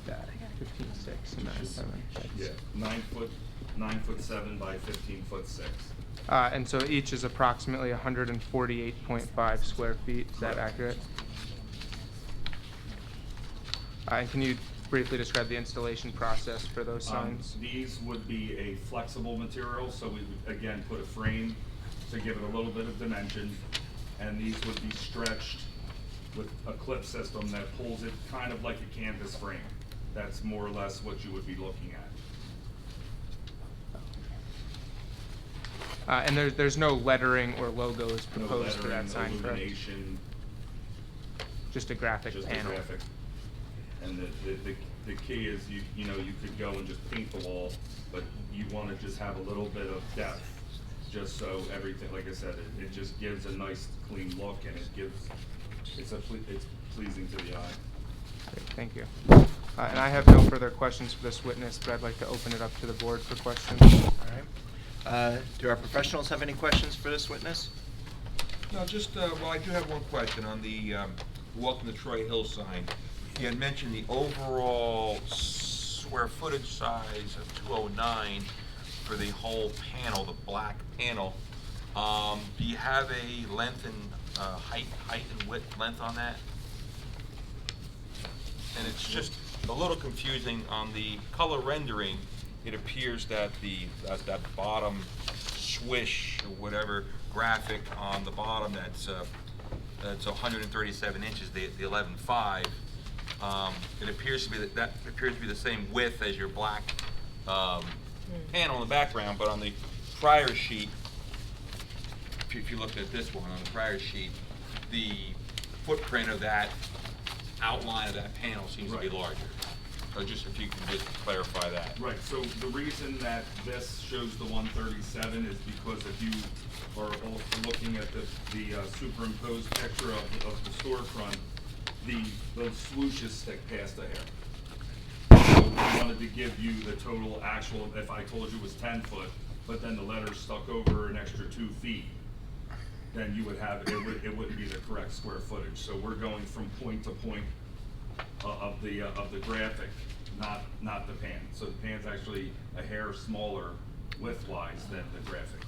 that 15, 6, 9, 7. Yeah, 9 foot 9'7" by 15'6". And so each is approximately 148.5 square feet. Is that accurate? And can you briefly describe the installation process for those signs? These would be a flexible material, so we would again put a frame to give it a little bit of dimension, and these would be stretched with a clip system that pulls it kind of like a canvas frame. That's more or less what you would be looking at. And there's no lettering or logos No proposed for lettering, that sign, correct? illumination, Just a graphic just panel. a graphic. And the key is you know, you could go and just paint the wall, but you want to just have a little bit of depth, just so everything, like I said, it just gives a nice clean look, and it's pleasing to the eye. Great, thank you. And I have no further questions for this witness, but I'd like to open it up to the board for questions. All right. Do our professionals have any questions for this witness? No, just, well, I do have one question on the Welcome to Troy Hill sign. You had mentioned the overall square footage size of 209 for the whole panel, the black panel. Do you have a length and height and width length on that? And it's just a little confusing on the color rendering. It appears that that bottom swish or whatever graphic on the bottom that's 137 inches, the 11.5. It appears to be that appears to be the same width as your black panel in the background, but on the prior sheet, if you looked at this one on the prior sheet, the footprint of that outline of that panel seems to be larger. So just if you can just clarify that. Right, so the reason that this shows the 137 is because if you are also looking at the superimposed picture of the storefront, the swooshes stick past the hair. So we wanted to give you the total actual, if I told you it was 10 foot, but then the letters stuck over an extra 2 feet, then you would have, it wouldn't be the correct square footage. So we're going from point to point of the graphic, not the pan. So the pan's actually a hair smaller width-wise than the graphic.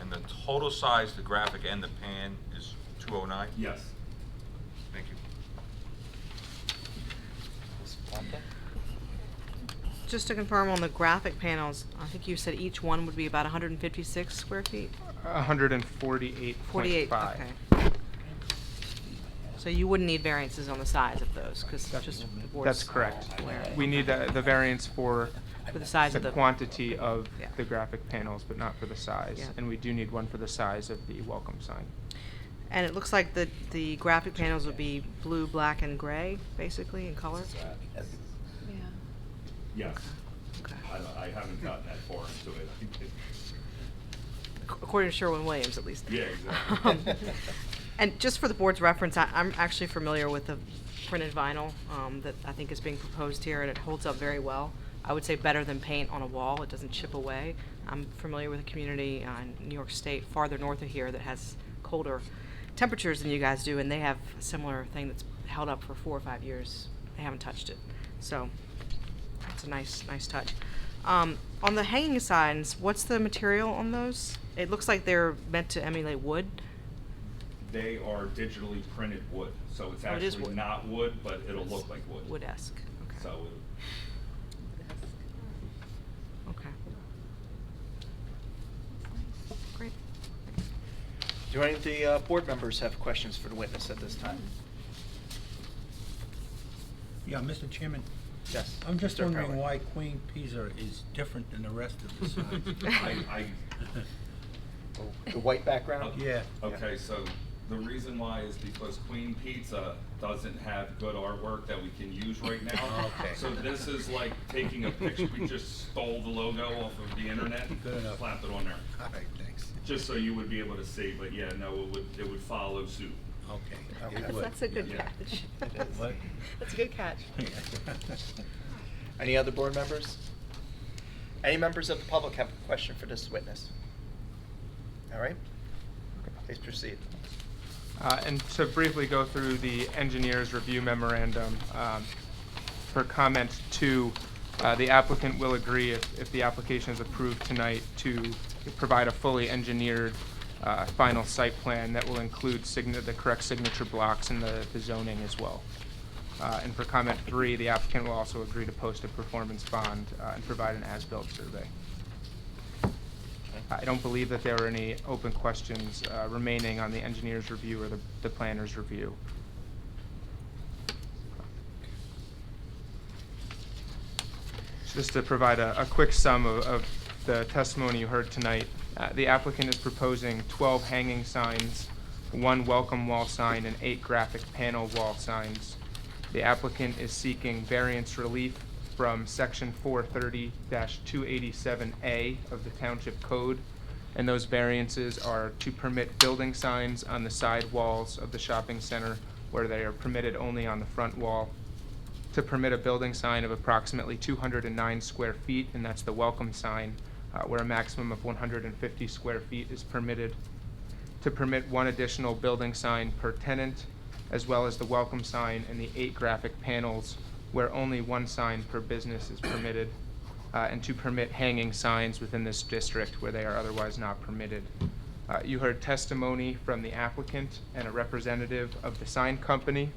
And the total size, the graphic and the pan is 209? Yes. Thank you. Just to confirm on the graphic panels, I think you said each one would be about 156 square feet? 148.5. 48, okay. So you wouldn't need variances on the size of those, because just the board's That's correct. aware. We need the variance for the size of the quantity of Yeah. the graphic panels, but not for the size. Yeah. And we do need one for the size of the welcome sign. And it looks like the graphic panels would be blue, black, and gray, basically, in color? Yeah. Yes. Okay. I haven't gotten that far into it. According to Sherwin-Williams, at least. Yeah, exactly. And just for the board's reference, I'm actually familiar with the printed vinyl that I think is being proposed here, and it holds up very well. I would say better than paint on a wall. It doesn't chip away. I'm familiar with a community in New York State, farther north of here, that has colder temperatures than you guys do, and they have a similar thing that's held up for 4 or 5 years. They haven't touched it. So that's a nice touch. On the hanging signs, what's the material on those? It looks like they're meant to emulate wood. They are digitally printed wood, so it's Oh, it is actually wood. not wood, but it'll look like wood. Wood-esque. Okay. So Okay. Great. Do any of the board members have questions for the witness at this time? Yeah, Mr. Chairman. Yes. I'm just Mr. wondering Carlin. why Queen Pisa is different than the rest of the signs. The white background? Yeah. Okay, so the reason why is because Queen Pizza doesn't have good artwork that we can use right now. Okay. So this is like taking a picture, we just stole the logo off of the internet, Good enough. slapped it on there. All right, thanks. Just so you would be able to see, but yeah, no, it would follow suit. Okay. Okay. It would. That's a good Yeah. catch. What? That's a good catch. Any other board members? Any members of the public have a question for this witness? All right. Please proceed. And to briefly go through the engineer's review memorandum, for comment 2, The applicant will agree, if the application is approved tonight, to provide a fully engineered final site plan that will include the correct signature blocks and the zoning as well. And for comment 3, the applicant will also agree to post a performance bond and provide an as-built survey. I don't believe that there are any open questions remaining on the engineer's review or the planner's review. Just to provide a quick sum of the testimony you heard tonight, the applicant is proposing 12 hanging signs, 1 welcome wall sign, and 8 graphic panel wall signs. The applicant is seeking variance relief from section 430-287A of the Township Code, and those variances are to permit building signs on the side walls of the shopping center where they are permitted only on the front wall, to permit a building sign of approximately 209 square feet, and that's the welcome sign, where a maximum of 150 square feet is permitted, to permit 1 additional building sign per tenant, as well as the welcome sign and the 8 graphic panels where only 1 sign per business is permitted, and to permit hanging signs within this district where they are otherwise not permitted. You heard testimony from the applicant and a representative of the sign company,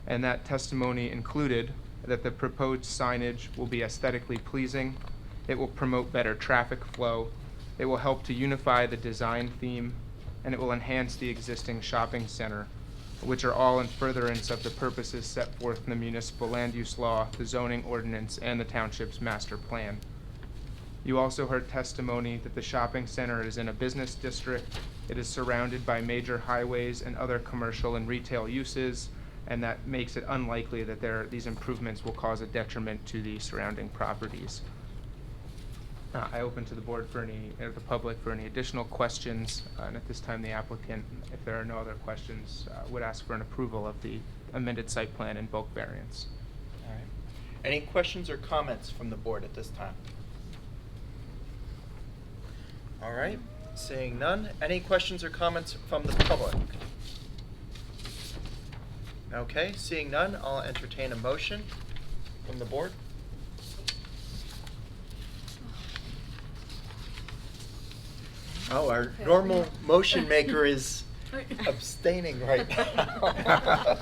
and that testimony included that the proposed signage will be aesthetically pleasing, it will promote better traffic flow, it will help to unify the design theme, and it will enhance the existing shopping center, which are all in furtherance of the purposes set forth in the municipal land use law, the zoning ordinance, and the township's master plan. You also heard testimony that the shopping center is in a business district, it is surrounded by major highways and other commercial and retail uses, and that makes it unlikely that these improvements will cause a detriment to the surrounding properties. I open to the board for the public for any additional questions, and at this time the applicant, if there are no other questions, would ask for an approval of the amended site plan and bulk variance. All right. Any questions or comments from the board at this time? All right, seeing none. Any questions or comments from the public? Okay, seeing none, I'll entertain a motion from the board. Oh, our normal motion maker is abstaining right now.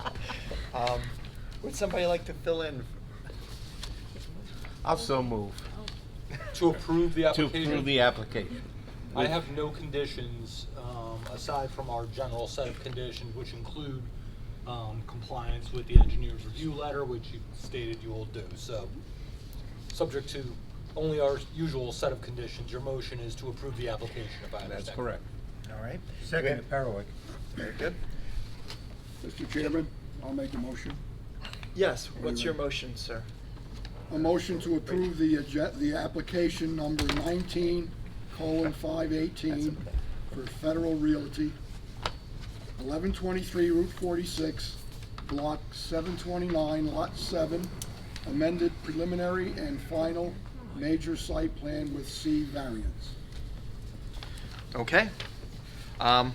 Would somebody like to fill in? I'll so move. To approve the To application? approve the application. I have no conditions, aside from our general set of conditions, which include compliance with the engineer's review letter, which you stated you will do. So, subject to only our usual set of conditions, your motion is to approve the application, if I understand. That's correct. All right. Second, Perowick. Very good. Mr. Chairman, I'll make a motion. Yes, what's your motion, sir? A motion to approve the application number 19:518 for Federal Realty, 1123 Route 46, Block 729, Lot 7, amended preliminary and final major site plan with C variance. Okay. I'm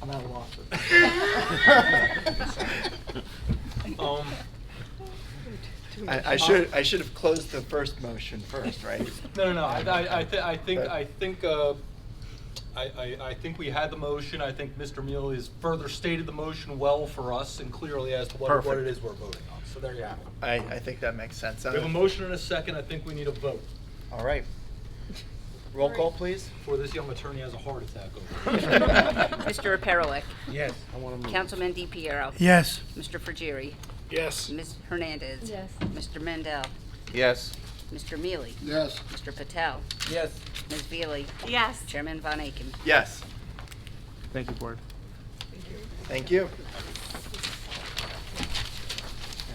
at a loss. I should have closed the first motion first, right? No. I think we had the motion. I think Mr. Mealy has further stated the motion well for us and clearly as to what it is we're voting on. So there you have it. I think that makes sense. We have a motion and a second. I think we need a vote. All right. Roll call, please. Before this young attorney has a heart attack over Mr. Perowick. Yes. Councilman DiPiero. Yes. Mr. Frigieri. Yes. Ms. Hernandez. Yes. Mr. Mendel. Yes. Mr. Mealy. Yes. Mr. Patel. Yes. Ms. Veely. Yes. Chairman Von Aiken. Yes. Thank you, board. Thank you.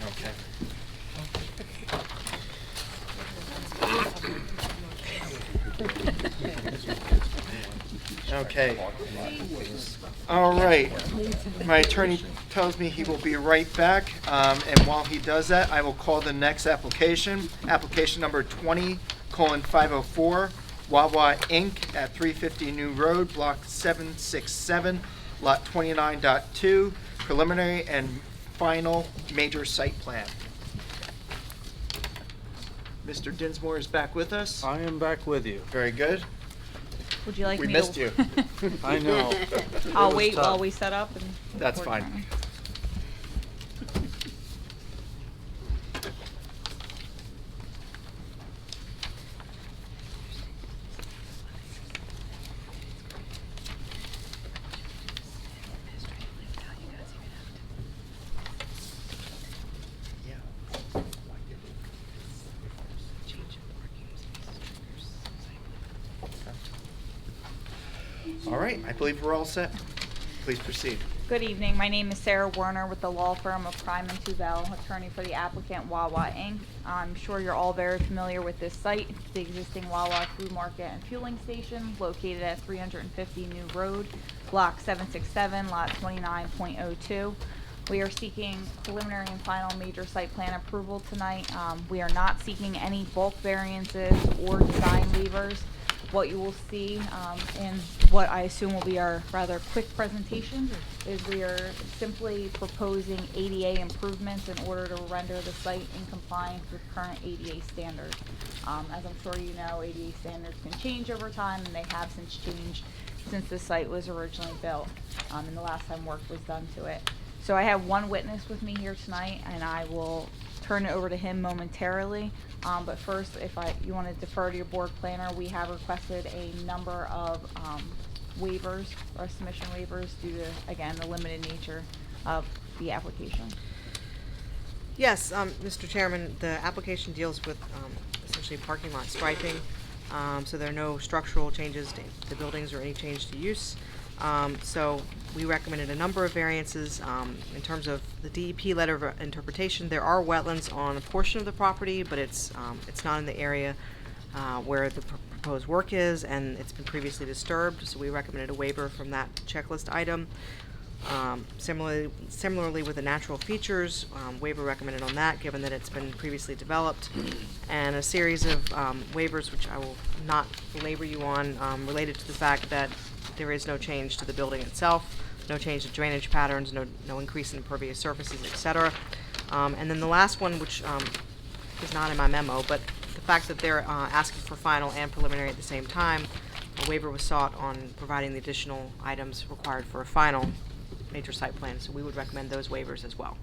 Okay. Okay. All right. My attorney tells me he will be right back. And while he does that, I will call the next application. Application number 20:504, Wawa Inc. at 350 New Road, Block 767, Lot 29.2, preliminary and final major site plan. Mr. Dinsmore is back with us. I am back with you. Very good. Would you like We me missed to? you. I know. I'll It was wait while tough. we set up and. That's record fine. currently. All right, I believe we're all set. Please proceed. Good evening. My name is Sarah Werner with the law firm of Prime and Tubell, attorney for the applicant Wawa Inc. I'm sure you're all very familiar with this site. It's the existing Wawa food market and fueling station located at 350 New Road, block 767, lot 29.02. We are seeking preliminary and final major site plan approval tonight. We are not seeking any bulk variances or design waivers. What you will see in what I assume will be our rather quick presentation is we are simply proposing ADA improvements in order to render the site in compliance with current ADA standards. As I'm sure you know, ADA standards can change over time, and they have since changed since the site was originally built, and the last time work was done to it. So I have one witness with me here tonight, and I will turn it over to him momentarily. But first, if you want to defer to your board planner, we have requested a number of waivers or submission waivers due to, again, the limited nature of the application. Yes, Mr. Chairman, the application deals with essentially parking lot striping. So there are no structural changes to buildings or any change to use. So we recommended a number of variances. In terms of the DEP letter of interpretation, there are wetlands on a portion of the property, but it's not in the area where the proposed work is, and it's been previously disturbed, so we recommended a waiver from that checklist item. Similarly with the natural features, waiver recommended on that, given that it's been previously developed, and a series of waivers, which I will not belabor you on, related to the fact that there is no change to the building itself, no change to drainage patterns, no increase in impervious surfaces, etc. And then the last one, which is not in my memo, but the fact that they're asking for final and preliminary at the same time, a waiver was sought on providing the additional items required for a final major site plan, so we would recommend those waivers as well.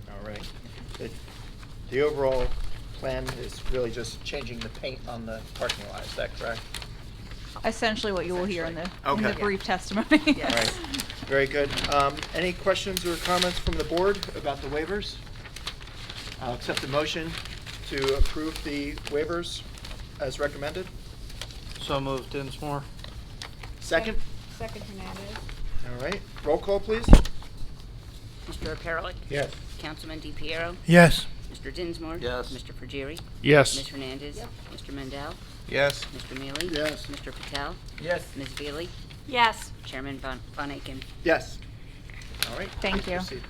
All right. The overall plan is really just changing the paint on the parking lot, is that correct? Essentially what you will hear in the Okay. brief testimony. All right, very good. Any questions or comments from the board about the waivers? I'll accept the motion to approve the waivers as recommended. So moved, Dinsmore. Second? Second Hernandez. All right, roll call, please. Mr. Perelik? Yes. Councilman DePiero? Yes. Mr. Dinsmore? Yes. Mr. Pergeri? Yes. Ms. Hernandez? Yep. Mr. Mendel? Yes. Mr. Mealy? Yes. Mr. Patel? Yes. Ms. Veely? Yes. Chairman Von Aiken? Yes. All right. Thank please you. proceed.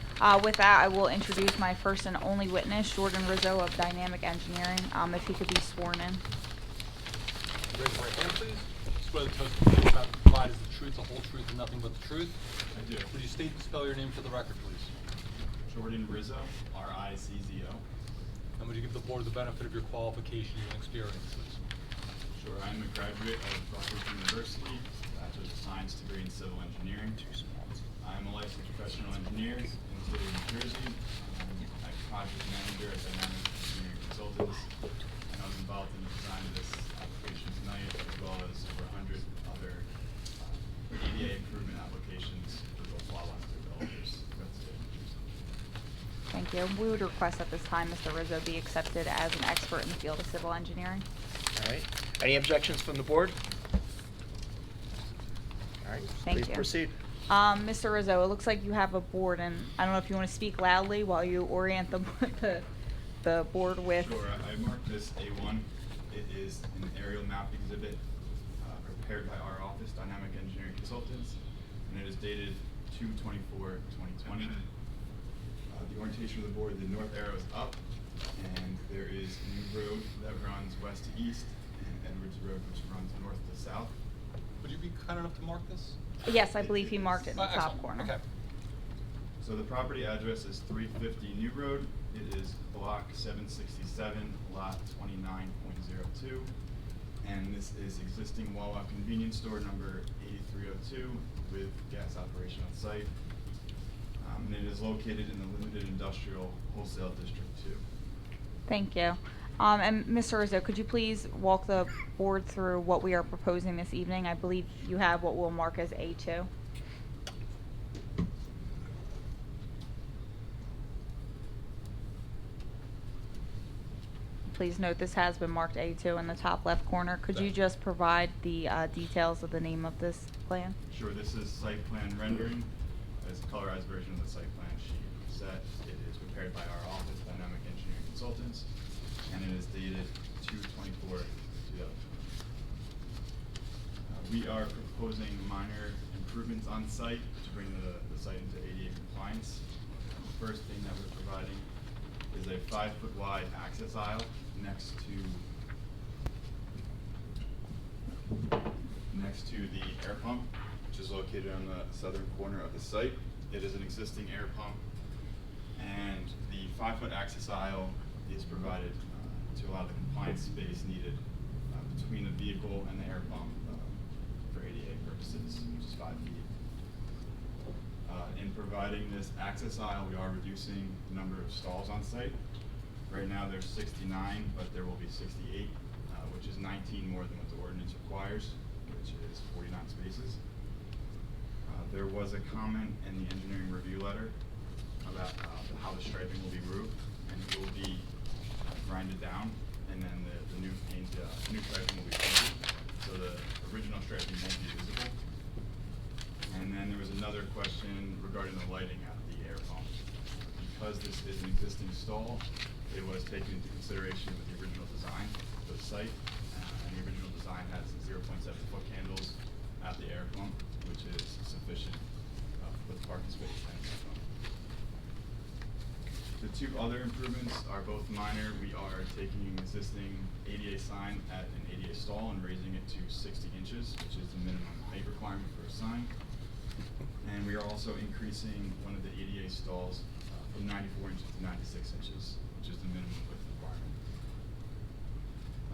With that, I will introduce my first and only witness, Jordan Rizzo of Dynamic Engineering, if he could be sworn in. Raise your right hand, please. Swear the testimony you're about to provide is the truth, the whole truth, and nothing but the truth. I do. Would you state and spell your name for the record, please? Jordan Rizzo, R-I-Z-Z-O. And would you give the board the benefit of your qualifications and experiences? Sure, I'm a graduate of Rutgers University, Bachelor's of Science degree in Civil Engineering. I'm a licensed professional engineer in the state of New Jersey. I'm a project manager at Dynamic Engineering Consultants, and I was involved in the design of this application tonight, as well as over 100 other ADA improvement applications for both Wawa and developers throughout the state of New Jersey. Thank you. We would request at this time Mr. Rizzo be accepted as an expert in the field of civil engineering. All right. Any objections from the board? All right, Thank please you. proceed. Mr. Rizzo, it looks like you have a board, and I don't know if you want to speak loudly while you orient the board with. Sure, I marked this A1. It is an aerial map exhibit prepared by our office, Dynamic Engineering Consultants, and it is dated 2/24/2020. The orientation of the board, the north arrow is up, and there is a new road that runs west to east, and Edwards Road, which runs north to south. Would you be kind enough to mark this? Yes, I believe he marked it in the top Excellent. corner. Okay. So the property address is 350 New Road. It is block 767, lot 29.02. And this is existing Wawa convenience store number 8302 with gas operation on site. And it is located in the Limited Industrial Wholesale District 2. Thank you. And Mr. Rizzo, could you please walk the board through what we are proposing this evening? I believe you have what we'll mark as A2. Please note this has been marked A2 in the top left corner. Could you just provide the details of the name of this plan? Sure, this is site plan rendering. It's a colorized version of the site plan sheet set. It is prepared by our office, Dynamic Engineering Consultants, and it is dated 2/24/2020. We are proposing minor improvements on site to bring the site into ADA compliance. The first thing that we're providing is a 5-foot wide access aisle next to the air pump, which is located on the southern corner of the site. It is an existing air pump, and the 5-foot access aisle is provided to allow the compliance space needed between the vehicle and the air pump for ADA purposes, which is 5 feet. In providing this access aisle, we are reducing the number of stalls on site. Right now there's 69, but there will be 68, which is 19 more than what the ordinance requires, which is 49 spaces. There was a comment in the engineering review letter about how the striping will be roofed, and it will be grinded down, and then the new striping will be painted, so the original striping won't be visible. And then there was another question regarding the lighting at the air pump. Because this is an existing stall, it was taken into consideration with the original design for the site, and the original design has 0.7-foot candles at the air pump, which is sufficient with parking space and air pump. The two other improvements are both minor. We are taking an existing ADA sign at an ADA stall and raising it to 60 inches, which is the minimum height requirement for a sign. And we are also increasing one of the ADA stalls from 94 inches to 96 inches, which is the minimum width requirement.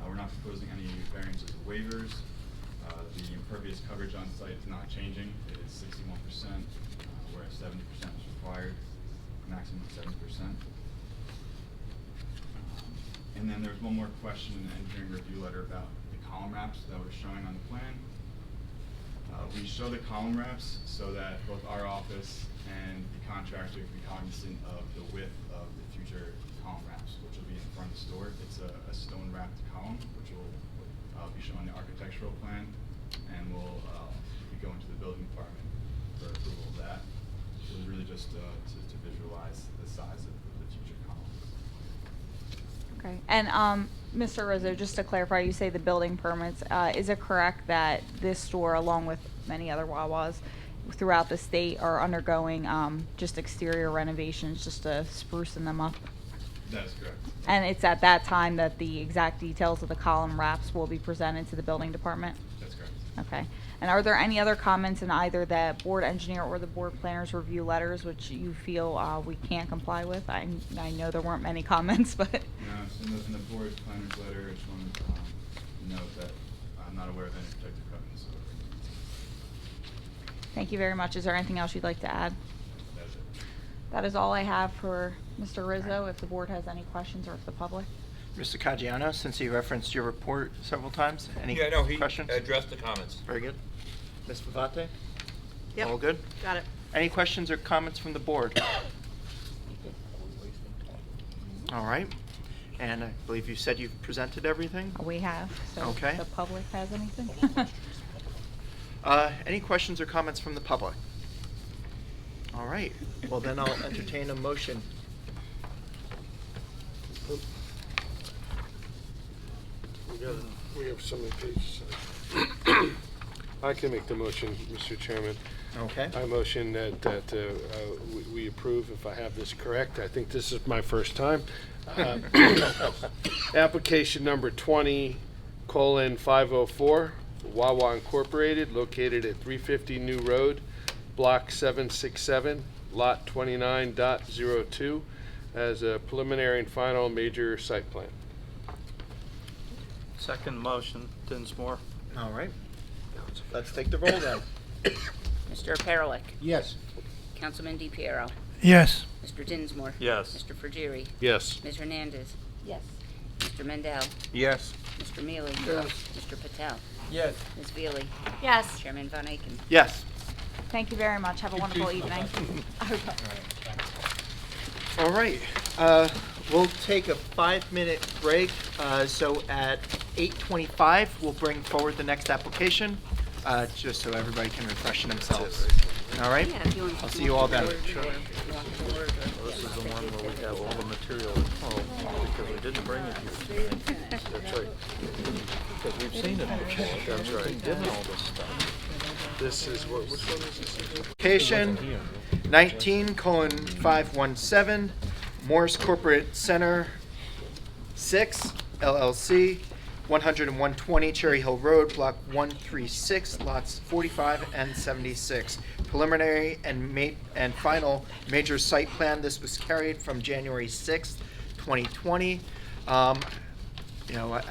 We're not proposing any variances or waivers. The impervious coverage on site is not changing. It is 61%, whereas 70% is required, maximum of 70%. And then there's one more question in the engineering review letter about the column wraps that we're showing on the plan. We show the column wraps so that both our office and the contractor can be cognizant of the width of the future column wraps, which will be in front of the store. It's a stone wrapped column, which will be shown on the architectural plan, and will be going to the building department for approval of that. So it's really just to visualize the size of the future column. Okay. And Mr. Rizzo, just to clarify, you say the building permits. Is it correct that this store, along with many other Wawas throughout the state, are undergoing just exterior renovations just to sprucing them up? That is correct. And it's at that time that the exact details of the column wraps will be presented to the building department? That's correct. Okay. And are there any other comments in either the board engineer or the board planner's review letters which you feel we can't comply with? I know there weren't many comments, but... No, in the board planner's letter, I just want to note that I'm not aware of any protective covenants. Thank you very much. Is there anything else you'd like to add? That's it. That is all I have for Mr. Rizzo, if the board has any questions, or if the public. Mr. Caggiano, since you referenced your report several times, any Yeah, no, he questions? addressed the comments. Very good. Ms. Pavate? Yep. All good? Got it. Any questions or comments from the board? All right. And I believe you said you've presented everything? We have. So Okay. if the public has anything? Any questions or comments from the public? All right. Well, then I'll entertain a motion. We have so many pages. I can make the motion, Mr. Chairman. Okay. I motion that we approve, if I have this correct. I think this is my first time. Application number 20:504, Wawa Incorporated, located at 350 New Road, Block 767, lot 29.02 as a preliminary and final major site plan. Second motion, Dinsmore. All right. Let's take the roll then. Mr. Perelik. Yes. Councilman DePiero. Yes. Mr. Dinsmore. Yes. Mr. Frigieri. Yes. Ms. Hernandez. Yes. Mr. Mendel. Yes. Mr. Mealy. Yes. Mr. Patel. Yes. Ms. Veely. Yes. Chairman Von Aiken. Yes. Thank you very much. Have a wonderful evening. All right. We'll take a 5-minute break. So at 8:25, we'll bring forward the next application, just so everybody can refresh themselves. All right? Yeah, if you want- I'll see you all then. This is the one where we have all the material at home, because we didn't bring it here. That's right. Because we've seen it before. That's right. We've been given all this stuff. This is what, which one is this? Application 19:517, Morris Corporate Center 6, LLC, 100 and 120 Cherry Hill Road, Block 136, lots 45 and 76. Preliminary and final major site plan. This was carried from January 6th, 2020. I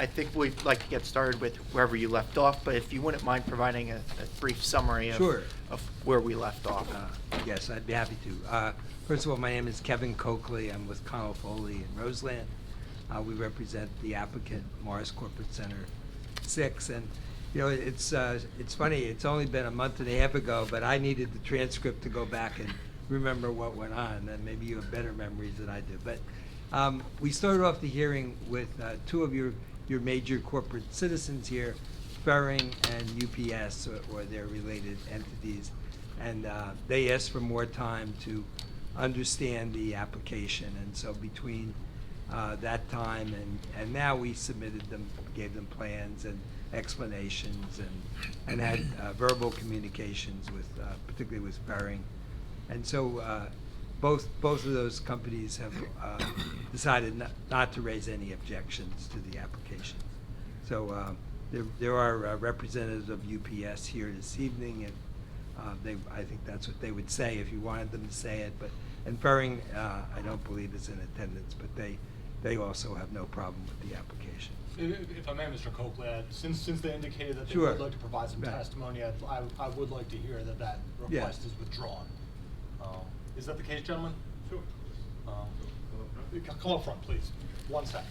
think we'd like to get started with wherever you left off, but if you wouldn't mind providing a brief summary Sure. of where we left off. Yes, I'd be happy to. First of all, my name is Kevin Coakley. I'm with Connell Foley in Roseland. We represent the applicant, Morris Corporate Center 6. And, it's funny, it's only been a month and a half ago, but I needed the transcript to go back and remember what went on, and maybe you have better memories than I do. But we started off the hearing with two of your major corporate citizens here, Ferring and UPS, or their related entities. And they asked for more time to understand the application. And so between that time and now, we submitted them, gave them plans and explanations, and had verbal communications with, particularly with Ferring. And so both of those companies have decided not to raise any objections to the application. So there are representatives of UPS here this evening, and I think that's what they would say if you wanted them to say it. And Ferring, I don't believe is in attendance, but they also have no problem with the application. If I may, Mr. Coakley, since they indicated that they Sure. would like to provide some Right. testimony, I would like to hear that Yeah. request is withdrawn. Is that the case, gentlemen? Sure. Come up front, please. 1 second.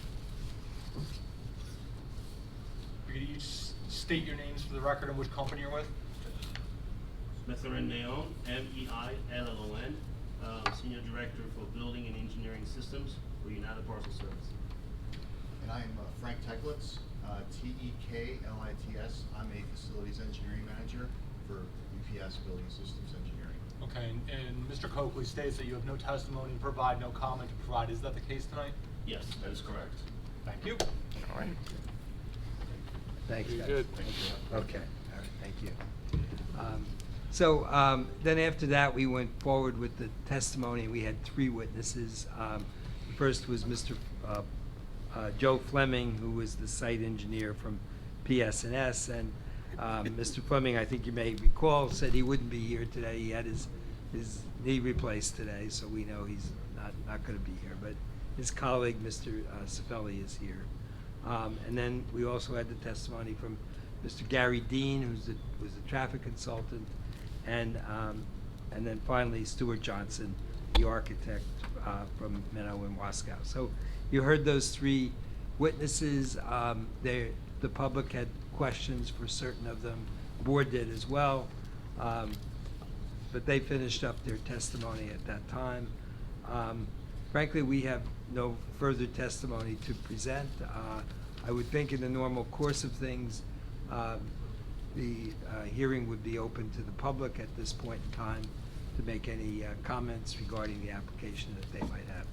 Could you each state your names for the record and which company you're with? Metherin Neon, M-E-I-L-L-O-N, Senior Director for Building and Engineering Systems for United Parcel Service. And I am Frank Teklitz, T-E-K-L-I-T-S. I'm a Facilities Engineering Manager for UPS Building Systems Engineering. Okay, and Mr. Coakley states that you have no testimony to provide, no comment to provide. Is that the case tonight? Yes, that is correct. Thank you. All right. Thanks, Very guys. good. Okay, all right, thank you. Then after that, we went forward with the testimony. We had 3 witnesses. The first was Mr. Joe Fleming, who was the site engineer from PS&S, and Mr. Fleming, I think you may recall, said he wouldn't be here today. He had his knee replaced today, so we know he's not going to be here. But his colleague, Mr. Cifelli, is here. And then we also had the testimony from Mr. Gary Dean, who was a traffic consultant, and then finally Stuart Johnson, the architect from Menno and Waskow. So you heard those 3 witnesses. The public had questions for certain of them. The board did as well, but they finished up their testimony at that time. Frankly, we have no further testimony to present. I would think in the normal course of things, the hearing would be open to the public at this point in time to make any comments regarding the application that they might have.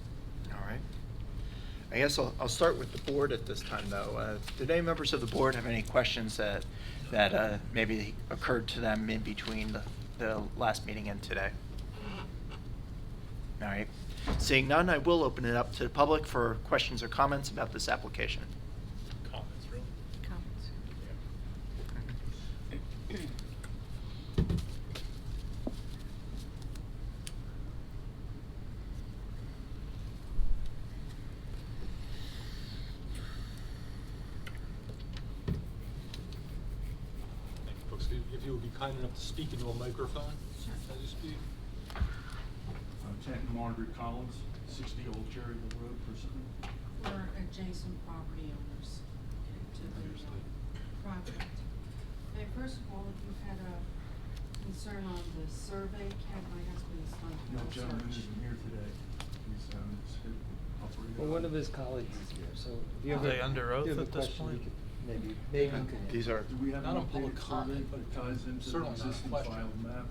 All right. I guess I'll start with the board at this time, though. Did any members of the board have any questions that maybe occurred to them in between the last meeting and today? All right. Seeing none, I will open it up to the public for questions or comments about this application. Comments, really? Comments. if you would be kind enough to speak into a microphone as you speak. Kent and Margaret Collins, 60 Old Cherryville Road, Parsippany. For adjacent property owners to the project. Okay, first of all, if you had a concern on the survey, Ken, my husband is on No the gentleman search. isn't here today. He's operating. Well, one of his colleagues is here, so if you Are have they under oath if you have a at this question, point? you could maybe you could. These are. Do we have Not an on public updated survey comment, but that ties into the certainly not a existing question. filed map?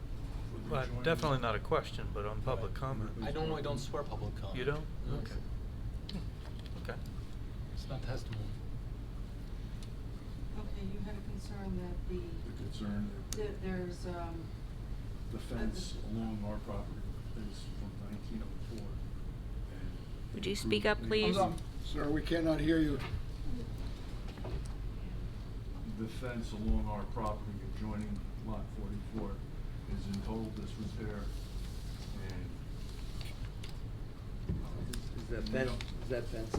with the Well, adjoining- definitely not a question, but on public comment. I normally don't swear public comment. You don't? No. Okay. Okay. It's not testimony. Okay, you had a concern that The concern that there's, the fence along our property is from 1904. and Would you speak up, please? Sir, we cannot hear you. The fence along our property adjoining lot 44 is in total disrepair, and Is that fence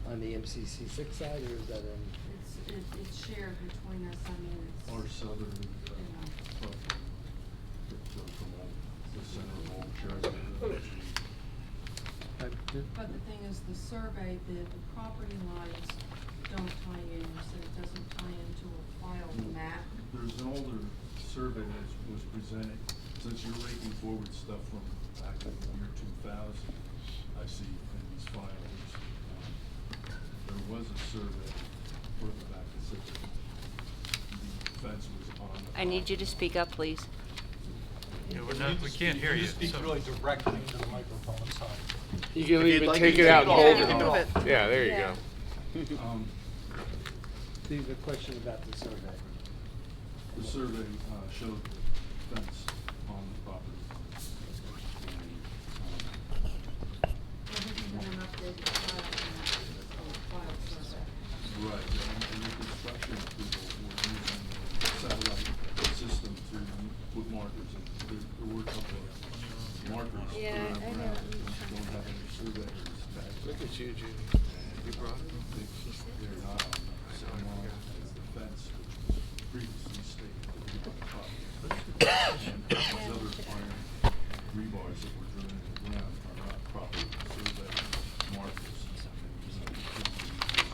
on the MCC 6 side, or is that in? it's shared between us, I mean, it's. our southern Yeah. property that goes from the center of Old Cherryville. But the thing is, the survey, the property lines don't tie in, so it doesn't tie into a filed map. There's an older survey that was presented, since you're raking forward stuff from back in the year 2000, I see in these files. There was a survey further back that said that the fence was on the. I need you to speak up, please. Yeah, we can't hear you. Speak so- really directly into the microphone, I'm sorry. You can If you'd even like, take you it can out and take hold it it. off. Yeah, there you Yeah. go. So you have a question about the survey? The survey showed the fence on the property. There hasn't been an updated file map, it's all filed survey. Right, and the construction people were using the satellite system to put markers in. There were a couple of markers. Yeah, around I know. that don't have any surveyors back. Look at you, Judy. You brought it. They're not on the same line as the fence, which was previously stated to be on the property. And these other iron rebars that were driven into the ground are not proper survey markers. And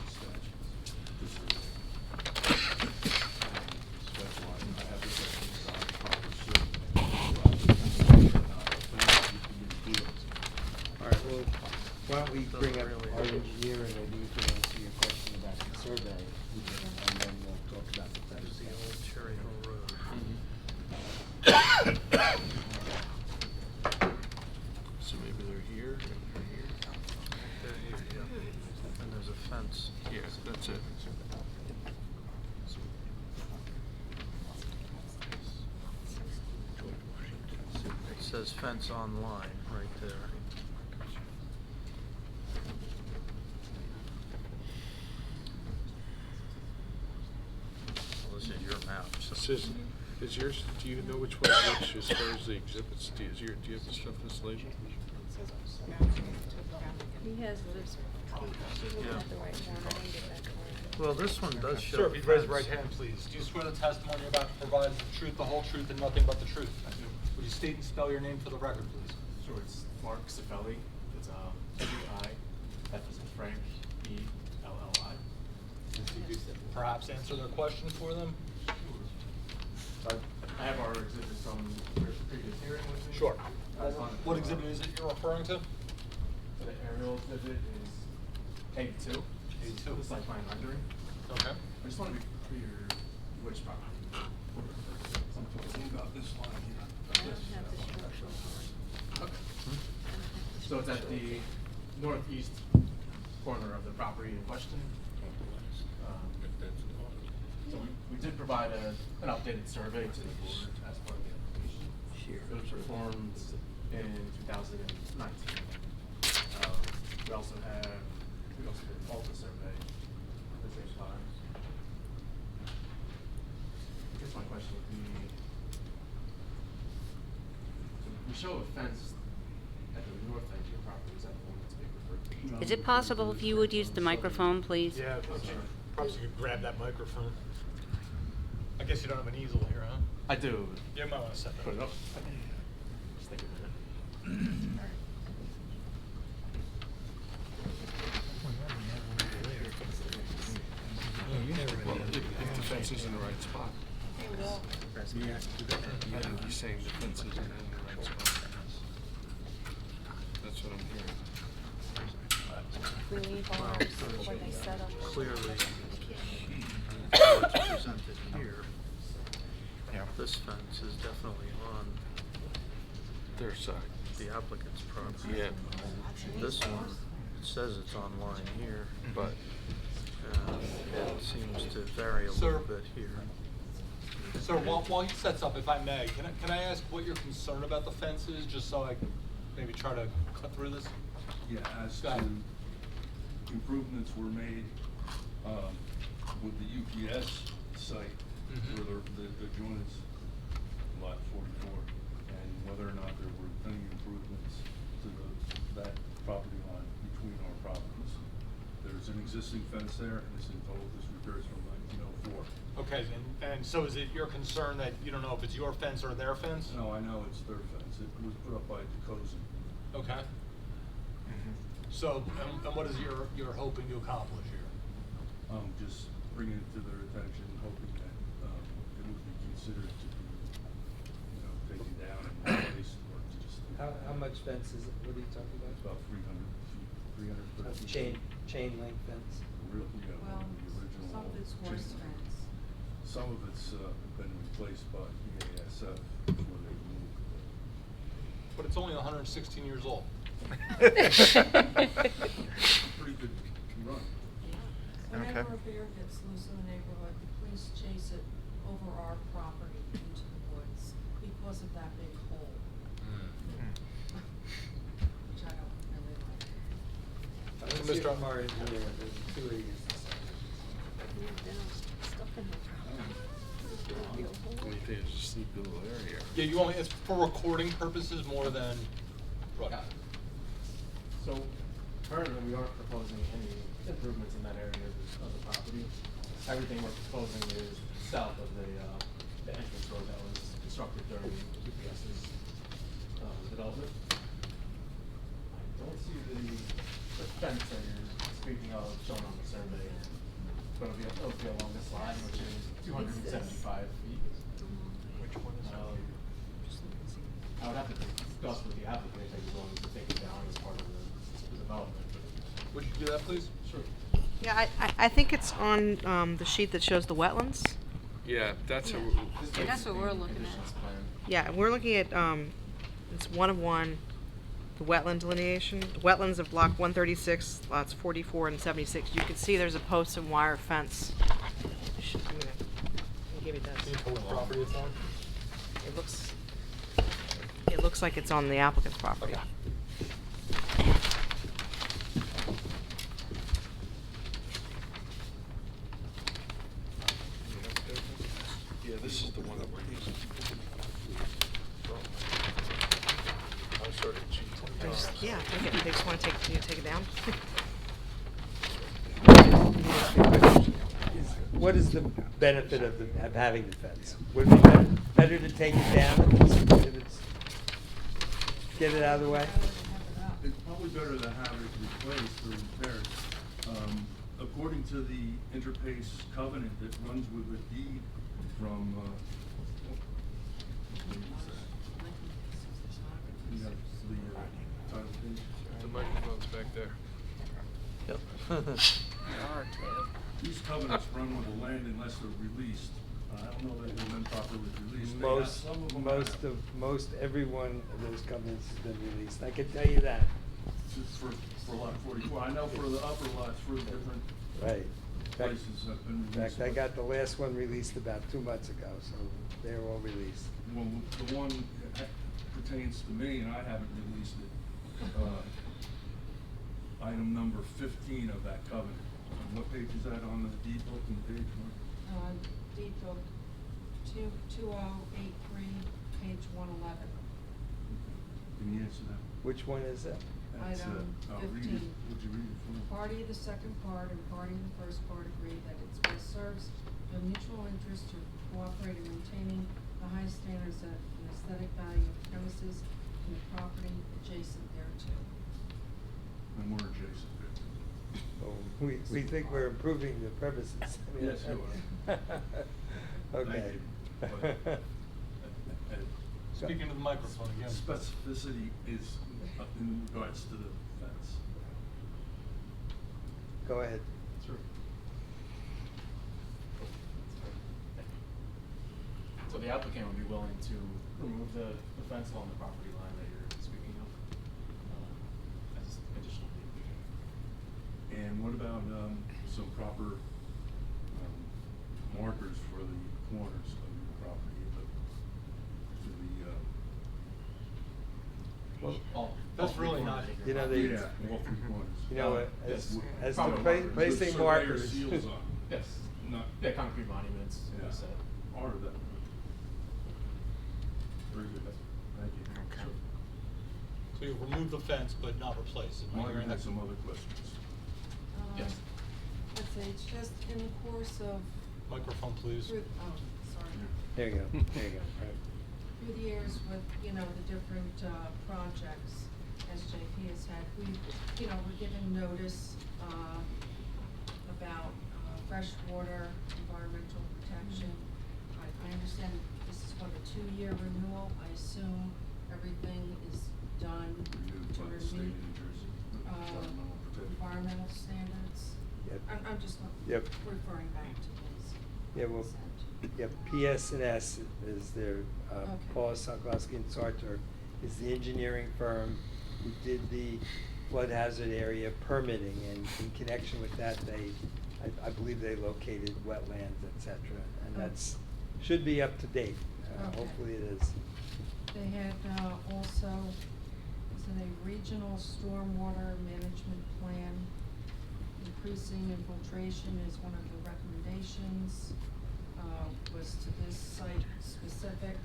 statutes to survey. That's why I have this on proper survey. All right, well, why don't we bring up our engineer and maybe you can answer your question about the survey, and then we'll talk about the fence. The old Cherry Hill Road. So maybe they're here, They're here, yeah. And there's a fence. yeah, that's it. It says fence on line right there. Well, this is your map, so. Is yours, do you know which one's which as far as the exhibits? Do you have the stuff that's labeled? He has this, she Yeah. had the right one, I didn't get that one. Well, this one does show. Sir, if you'd raise your fence. right hand, please. Do you swear the testimony you're about to provide is the truth, the whole truth, and nothing but the truth? Would you state and spell your name for the record, please? Sure, it's Mark Cifelli. It's C-I, F as in Frank, E-L-L-I. If you could perhaps answer their question for them? So I have our exhibits from the previous hearing with me. Sure. I just wanted to- What exhibit is it you're referring to? The aerial exhibit is A2. A2. The site plan rendering. Okay. I just want to be clear which property. Something about this line here. Okay. So it's at the northeast corner of the property in question. So we did provide an updated survey to the board as part of the application. It was performed in 2019. We also did an Alta survey at the same time. I guess my question would be, so we show a fence at the north edge of your property. Is that the one that's being referred to? Is it possible if you would use the microphone, please? Yeah, perhaps you could grab that microphone. I guess you don't have an easel here, huh? I do. You might want to set that Put it up. up. Just take a minute. Well, if the fence is in the right spot. I think he's saying the fence isn't in the right spot. That's what I'm hearing. We leave ours when they set up. Clearly, what's presented here, this fence is definitely on Their side. the applicant's property. Yeah. This one, it says it's on line here, But it seems to vary a little bit here. Sir, while he sets up, if I may, can I ask what your concern about the fence is, just so I maybe try to cut through this? Yeah, as Go to ahead. improvements were made, with the UPS site, Mhm. where the joint is lot 44, and whether or not there were any improvements to that property line between our properties. There's an existing fence there, and this repairs from 1904. Okay, and so is it your concern that you don't know if it's your fence or their fence? No, I know it's their fence. It was put up by DeCozen. Okay. So, and what is you're hoping to accomplish here? Just bringing it to their attention, hoping that, it would be considered to be, taken down and replaced, or just. How much fence is it? What are you talking about? It's about 300 feet, 330 feet. Chain link fence? Well, Well, the original. some of it's horse chain link. fence. Some of it's, been replaced by EASF before they moved. But it's only 116 years old. Pretty good run. Whenever a bear gets loose in the neighborhood, the police chase it over our property into the woods because of that big hole. Which I don't really like. Let's Mr. hear from our engineer, there's two of you. Only thing is just need a little area. Yeah, you only, it's for recording purposes more than, right. Yeah. So currently, we aren't proposing any improvements in that area of the property. Everything we're proposing is south of the entrance road that was constructed during UPS's development. I don't see the fence that you're speaking of shown on the survey. But it'll be along this line, which is 275 feet. Which one is I would have to discuss with the applicant if he's willing to take it down as part of the development. Would you do that, please? Sure. Yeah, I think it's on the sheet that shows the wetlands. Yeah, that's Yeah. That's what we're looking at. Yeah, we're looking at, it's 1 of 1, the wetland delineation, the wetlands of block 136, lots 44 and 76. You can see there's a post and wire fence. I'm gonna give you Can you this. tell what property it's on? It looks like it's on the applicant's property. Yeah, this is the one that we're using. I started cheating. Yeah, they just want to take it down. What is the benefit of having the fence? Would it be better to take it down if it's, get it out of the way? It's probably better to have it replaced or repaired. According to the interpace covenant that runs with the deed from, you have the title page? The microphone's back there. Yep. These covenants run with the land unless they're released. I don't know that they've been properly released. They got some of them Most every one of those covenants has been released, I can tell you that. for lot 44. I know for the upper lots, for different Right. places have been In released. fact, I got the last one released about 2 months ago, so they're all released. Well, the one that pertains to me, and I haven't released it, item number 15 of that covenant. What page is that on the deed book and page one? Deed book 2083, page 111. Can you answer that? Which one is that? That's, Item I'll read it. 15. Would you read it for me? Party of the second part and party of the first part agree that it best serves the mutual interest to cooperate in maintaining the highest standards of an aesthetic value of premises and the property adjacent thereto. And we're adjacent there. Oh, we think we're improving the premises. I mean, Yes, you are. Okay. Thank you. But, Speaking to the microphone again. specificity is in regards to the fence. Go ahead. Sure. So the applicant would be willing to remove the fence along the property line that you're speaking of, as additional pavement. And what about, some proper, markers for the corners of your property, to the, Well, that's really not, You know, yeah, all three corners. You know, Yes. as to Probably markers. placing With markers. surveyor seals on. Yes. Not. Yeah, concrete monuments, Yeah. we said. Part of that. Very good, thank you. Sure. so you remove the fence but not replace it. Am I Martin hearing had that? some other questions. Yes. Let's say it's just in the course of. Microphone, please. Oh, sorry. There you go, there you go. Right. Through the years with, the different, projects SJP has had, we're given notice, about, freshwater, environmental protection. I understand this is what, a 2-year renewal, I assume everything is done Renewed to by the state of meet, New Jersey. Environmental protection. environmental standards. Yep. I'm just Yep. referring back to this. Yeah, well, consent. yeah, PS&S is their, Okay. Paul Sokolowski and Sartor is the engineering firm who did the flood hazard area permitting, and in connection with that, I believe they located wetlands, et cetera, and that's, should be up to date. Okay. Hopefully it is. They had, also, is it a regional stormwater management plan? Increasing infiltration is one of the recommendations, was to this site specific.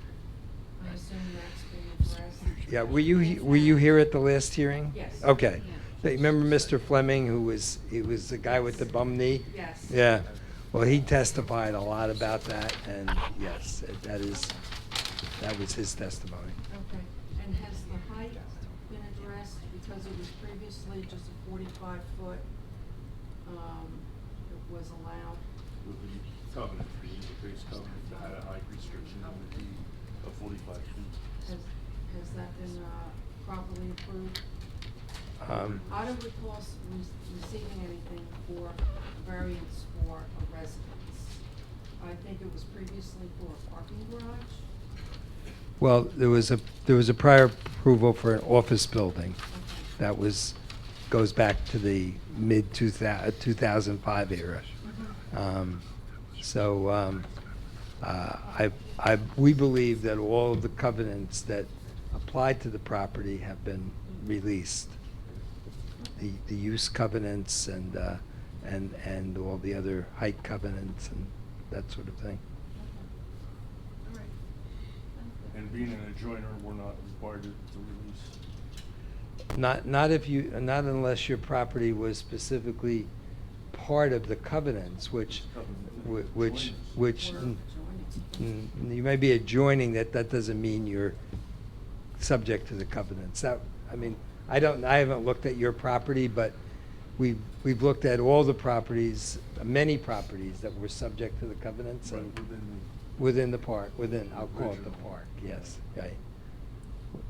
I assume that's being addressed. Yeah, were you here at the last hearing? Yes. Okay. Remember Mr. Fleming, he was the guy with the bum knee? Yes. Yeah. Well, he testified a lot about that, and yes, that was his testimony. Okay, and has the height been addressed, because it was previously just a 45-foot, it was allowed? With the covenant, the base covenant, that had a height restriction on the deed of 45 feet. Has that been, properly approved? I don't recall receiving anything for variance for a residence. I think it was previously for a parking garage. Well, there was a prior approval for an office building. That goes back to the mid 2005 era. We believe that all of the covenants that apply to the property have been released. The use covenants and all the other height covenants and that sort of thing. All right. And being an adjoiner, we're not required to release. Not unless your property was specifically part of the covenants, which you may be adjoining, that doesn't mean you're subject to the covenants. I haven't looked at your property, but we've looked at all the properties, many properties that were subject to the covenants and within the park, I'll call it the park, yes, right.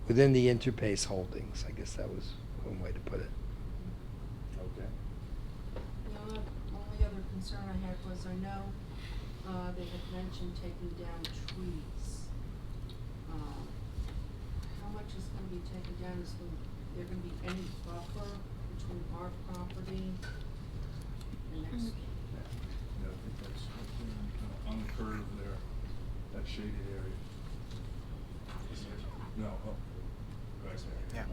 Within the Interpace holdings, I guess that was one way to put it. Okay. The only other concern I had was, I know, they had mentioned taking down trees. How much is gonna be taken down? Is there gonna be any buffer between our property and next? Yeah, I think that's on the curve there, that shaded area. No, right there. Yeah.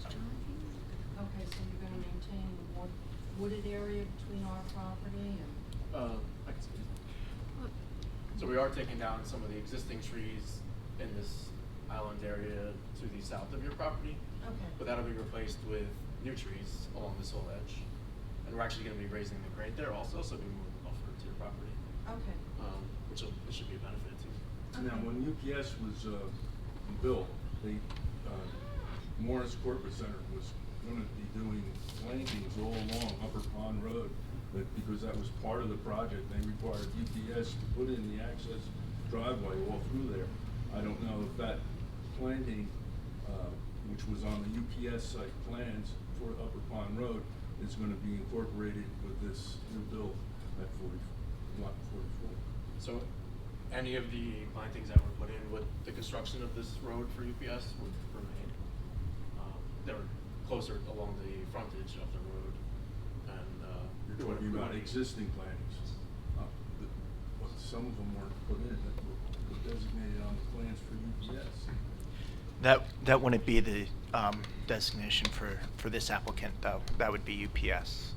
Okay, so you're gonna maintain the wooded area between our property and? I can speak. So we are taking down some of the existing trees in this island area to the south of your property. Okay. But that'll be replaced with new trees along this whole edge. And we're actually gonna be raising the grade there also, so it'll be more of a buffer to your property. Okay. Which should be a benefit to Now, when UPS was built, they, Morris Corporate Center was gonna be doing plantings all along Upper Pond Road, but because that was part of the project, they required UPS to put in the access driveway all through there. I don't know if that planting, which was on the UPS site plans for Upper Pond Road, is gonna be incorporated with this new build at lot 44. So any of the plantings that were put in with the construction of this road for UPS would remain. They were closer along the frontage of the road, and You're talking about existing plantings. But some of them weren't put in, that were designated on the plans for UPS. That wouldn't be the designation for this applicant, though. That would be UPS.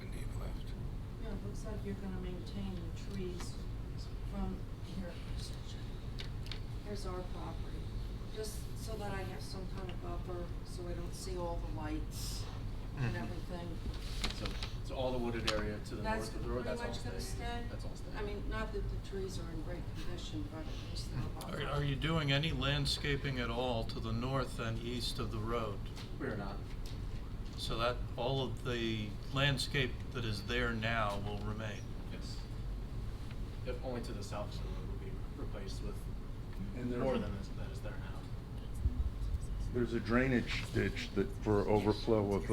Yeah, it looks like you're gonna maintain the trees from here. Here's our property, just so that I have some kind of buffer, so I don't see all the lights and Mhm. everything. So all the wooded area to the That's north of the road, pretty that's all much gonna staying? stay? That's all staying. I mean, not that the trees are in great condition, but at least they're Are you doing any landscaping at all to the north and east of the road? We are not. So that all of the landscape that is there now will remain? Yes. If only to the south, so it will be replaced with And there- more than that is there now. There's a drainage ditch that for overflow of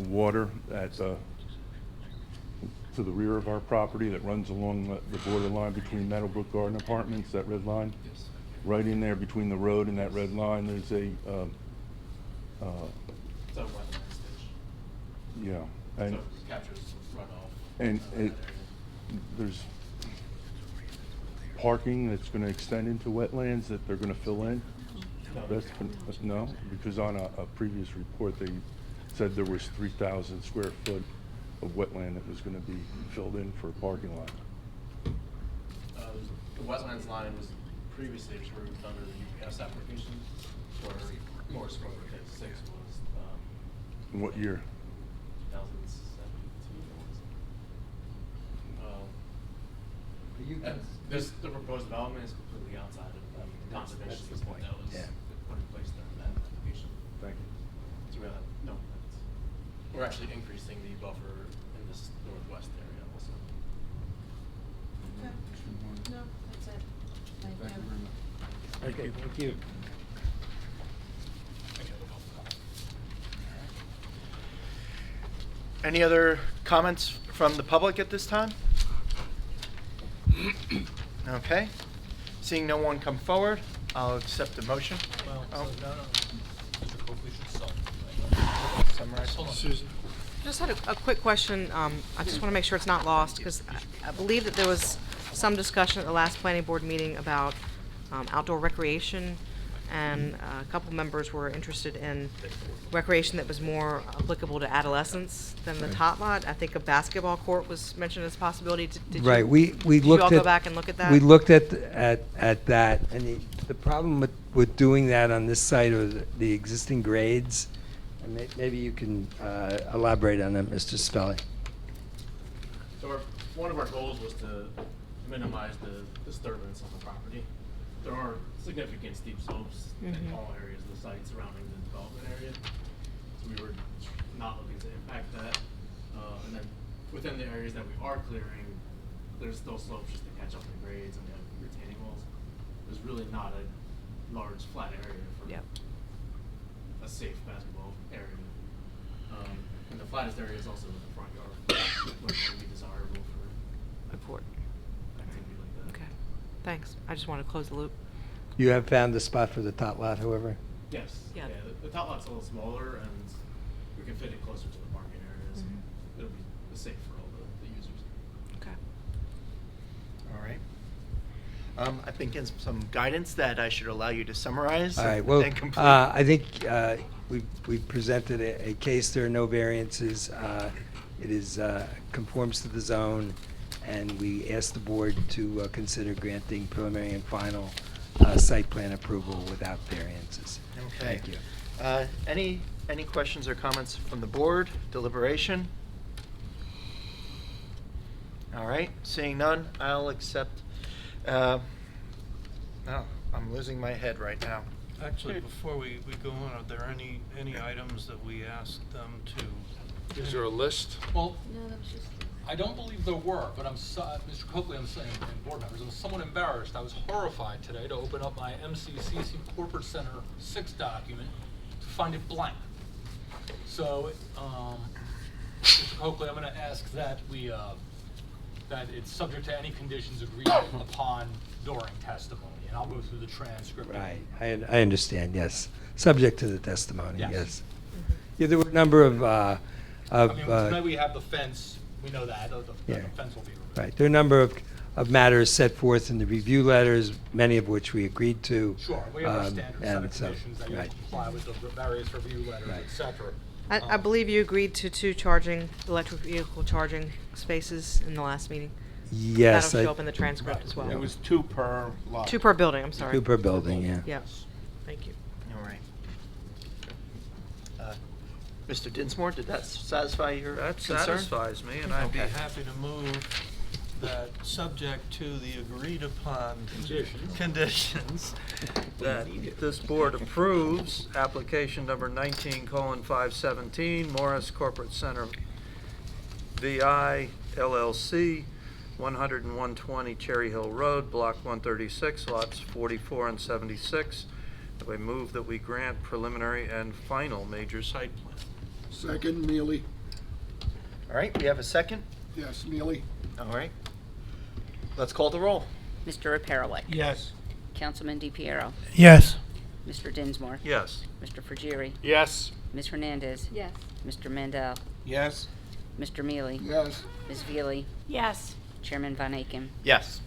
water at to the rear of our property that runs along the borderline between Meadowbrook Garden Apartments, that red line. Yes. Right in there between the road and that red line, there's a It's a wetlands ditch. yeah, So and it captures runoff. and in it, that area. there's parking that's gonna extend into wetlands that they're gonna fill in? No. No, because on a previous report, they said there was 3,000 square foot of wetland that was gonna be filled in for a parking lot. The wetlands line was previously approved under the UPS application, where Morris Corporate Phase 6 was, In what year? 2017 was. And the proposed development is completely outside of the conservation easement that was put in place during that application. Thank you. So we have no plans. We're actually increasing the buffer in this northwest area also. Okay. No, that's it. Thank you. Thank you very much. Okay, thank you. Any other comments from the public at this time? Okay. Seeing no one come forward, I'll accept the motion. Well, Oh. so no. Mr. Coakley should Summarize. Susan. Just had a quick question. I just want to make sure it's not lost, because I believe that there was some discussion at the last planning board meeting about outdoor recreation, and a couple members were interested in recreation that was more applicable to adolescents than the tot lot. I think a basketball court was mentioned as a possibility. Did Right, you, we did looked you all at. go back and look at that? We looked at that, and the problem with doing that on this site are the existing grades. And maybe you can elaborate on that, Mr. Spelling. So one of our goals was to minimize the disturbance on the property. There are significant steep slopes in all areas of the site surrounding the development area. So we were not looking to impact that. And then within the areas that we are clearing, there's still slopes just to catch up in grades, and we have retaining walls. There's really not a large flat area for a safe basketball area. And the flattest area is also in the front yard, which would be desirable for A court. activity like that. Okay, thanks. I just want to close the loop. You have found the spot for the tot lot, however? Yes. Yeah. The top lot's a little smaller, and we can fit it closer to the parking areas. It'll be safe for all the users. Okay. All right. I've been given some guidance that I should allow you to summarize. All right, well, and complete. I think we've presented a case. There are no variances. It is, conforms to the zone, and we ask the board to consider granting preliminary and final site plan approval without variances. Okay. Thank you. Any questions or comments from the board? Deliberation? All right, seeing none, I'll accept, oh, I'm losing my head right now. Actually, before we go on, are there any items that we asked them to? Is there a list? Well, No, that was just. I don't believe there were, but Mr. Coakley, I'm saying, and board members, I'm somewhat embarrassed. I was horrified today to open up my MCCC Corporate Center 6 document to find it blank. So, Mr. Coakley, I'm gonna ask that we, that it's subject to any conditions agreed upon during testimony, and I'll go through the transcript. Right, I understand, yes. Subject to the testimony, Yes. yes. Yeah, there were a number of, I mean, tonight we have the fence, we know that, the yeah. fence will be removed. Right, there are a number of matters set forth in the review letters, many of which we agreed to. Sure, we have our standard set and of so, conditions that you right. comply with the various review letters, Right. et cetera. I believe you agreed to 2 electric vehicle charging spaces in the last meeting. Yes. That'll show up in the transcript as well. It was 2 per lot. 2 per building, I'm sorry. 2 per building, yeah. Yep, thank you. All right. Mr. Dinsmore, did that satisfy your That concern? satisfies me, and I'd be Okay. happy to move that, subject to the agreed-upon Conditions. conditions, that this board approves application number 19:517, Morris Corporate Center VI LLC, 100 and 120 Cherry Hill Road, Block 136, lots 44 and 76. I move that we grant preliminary and final major site plan. Second, Mealy. All right, we have a second? Yes, Mealy. All right. Let's call the roll. Mr. Repariwak. Yes. Councilman DePiero. Yes. Mr. Dinsmore. Yes. Mr. Frigieri. Yes. Ms. Hernandez. Yes. Mr. Mandel. Yes. Mr. Mealy. Yes. Ms. Veely. Yes. Chairman Von Aiken. Yes.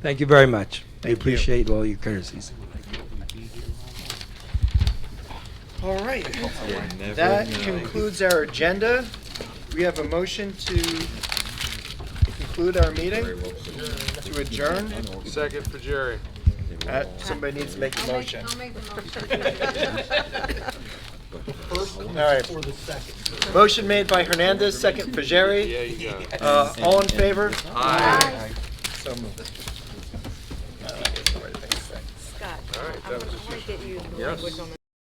Thank you very much. I Thank you. appreciate all your courtesies. All right. That concludes our agenda. We have a motion to conclude our meeting, to adjourn. Second for Jerry. Somebody needs to make a motion. I'll make the motion. All right. For the second. Motion made by Hernandez, second for Jerry. Yeah, you got it. All in favor? Aye. So moved. Scott, All right, that was I want to get you the Yes. language on the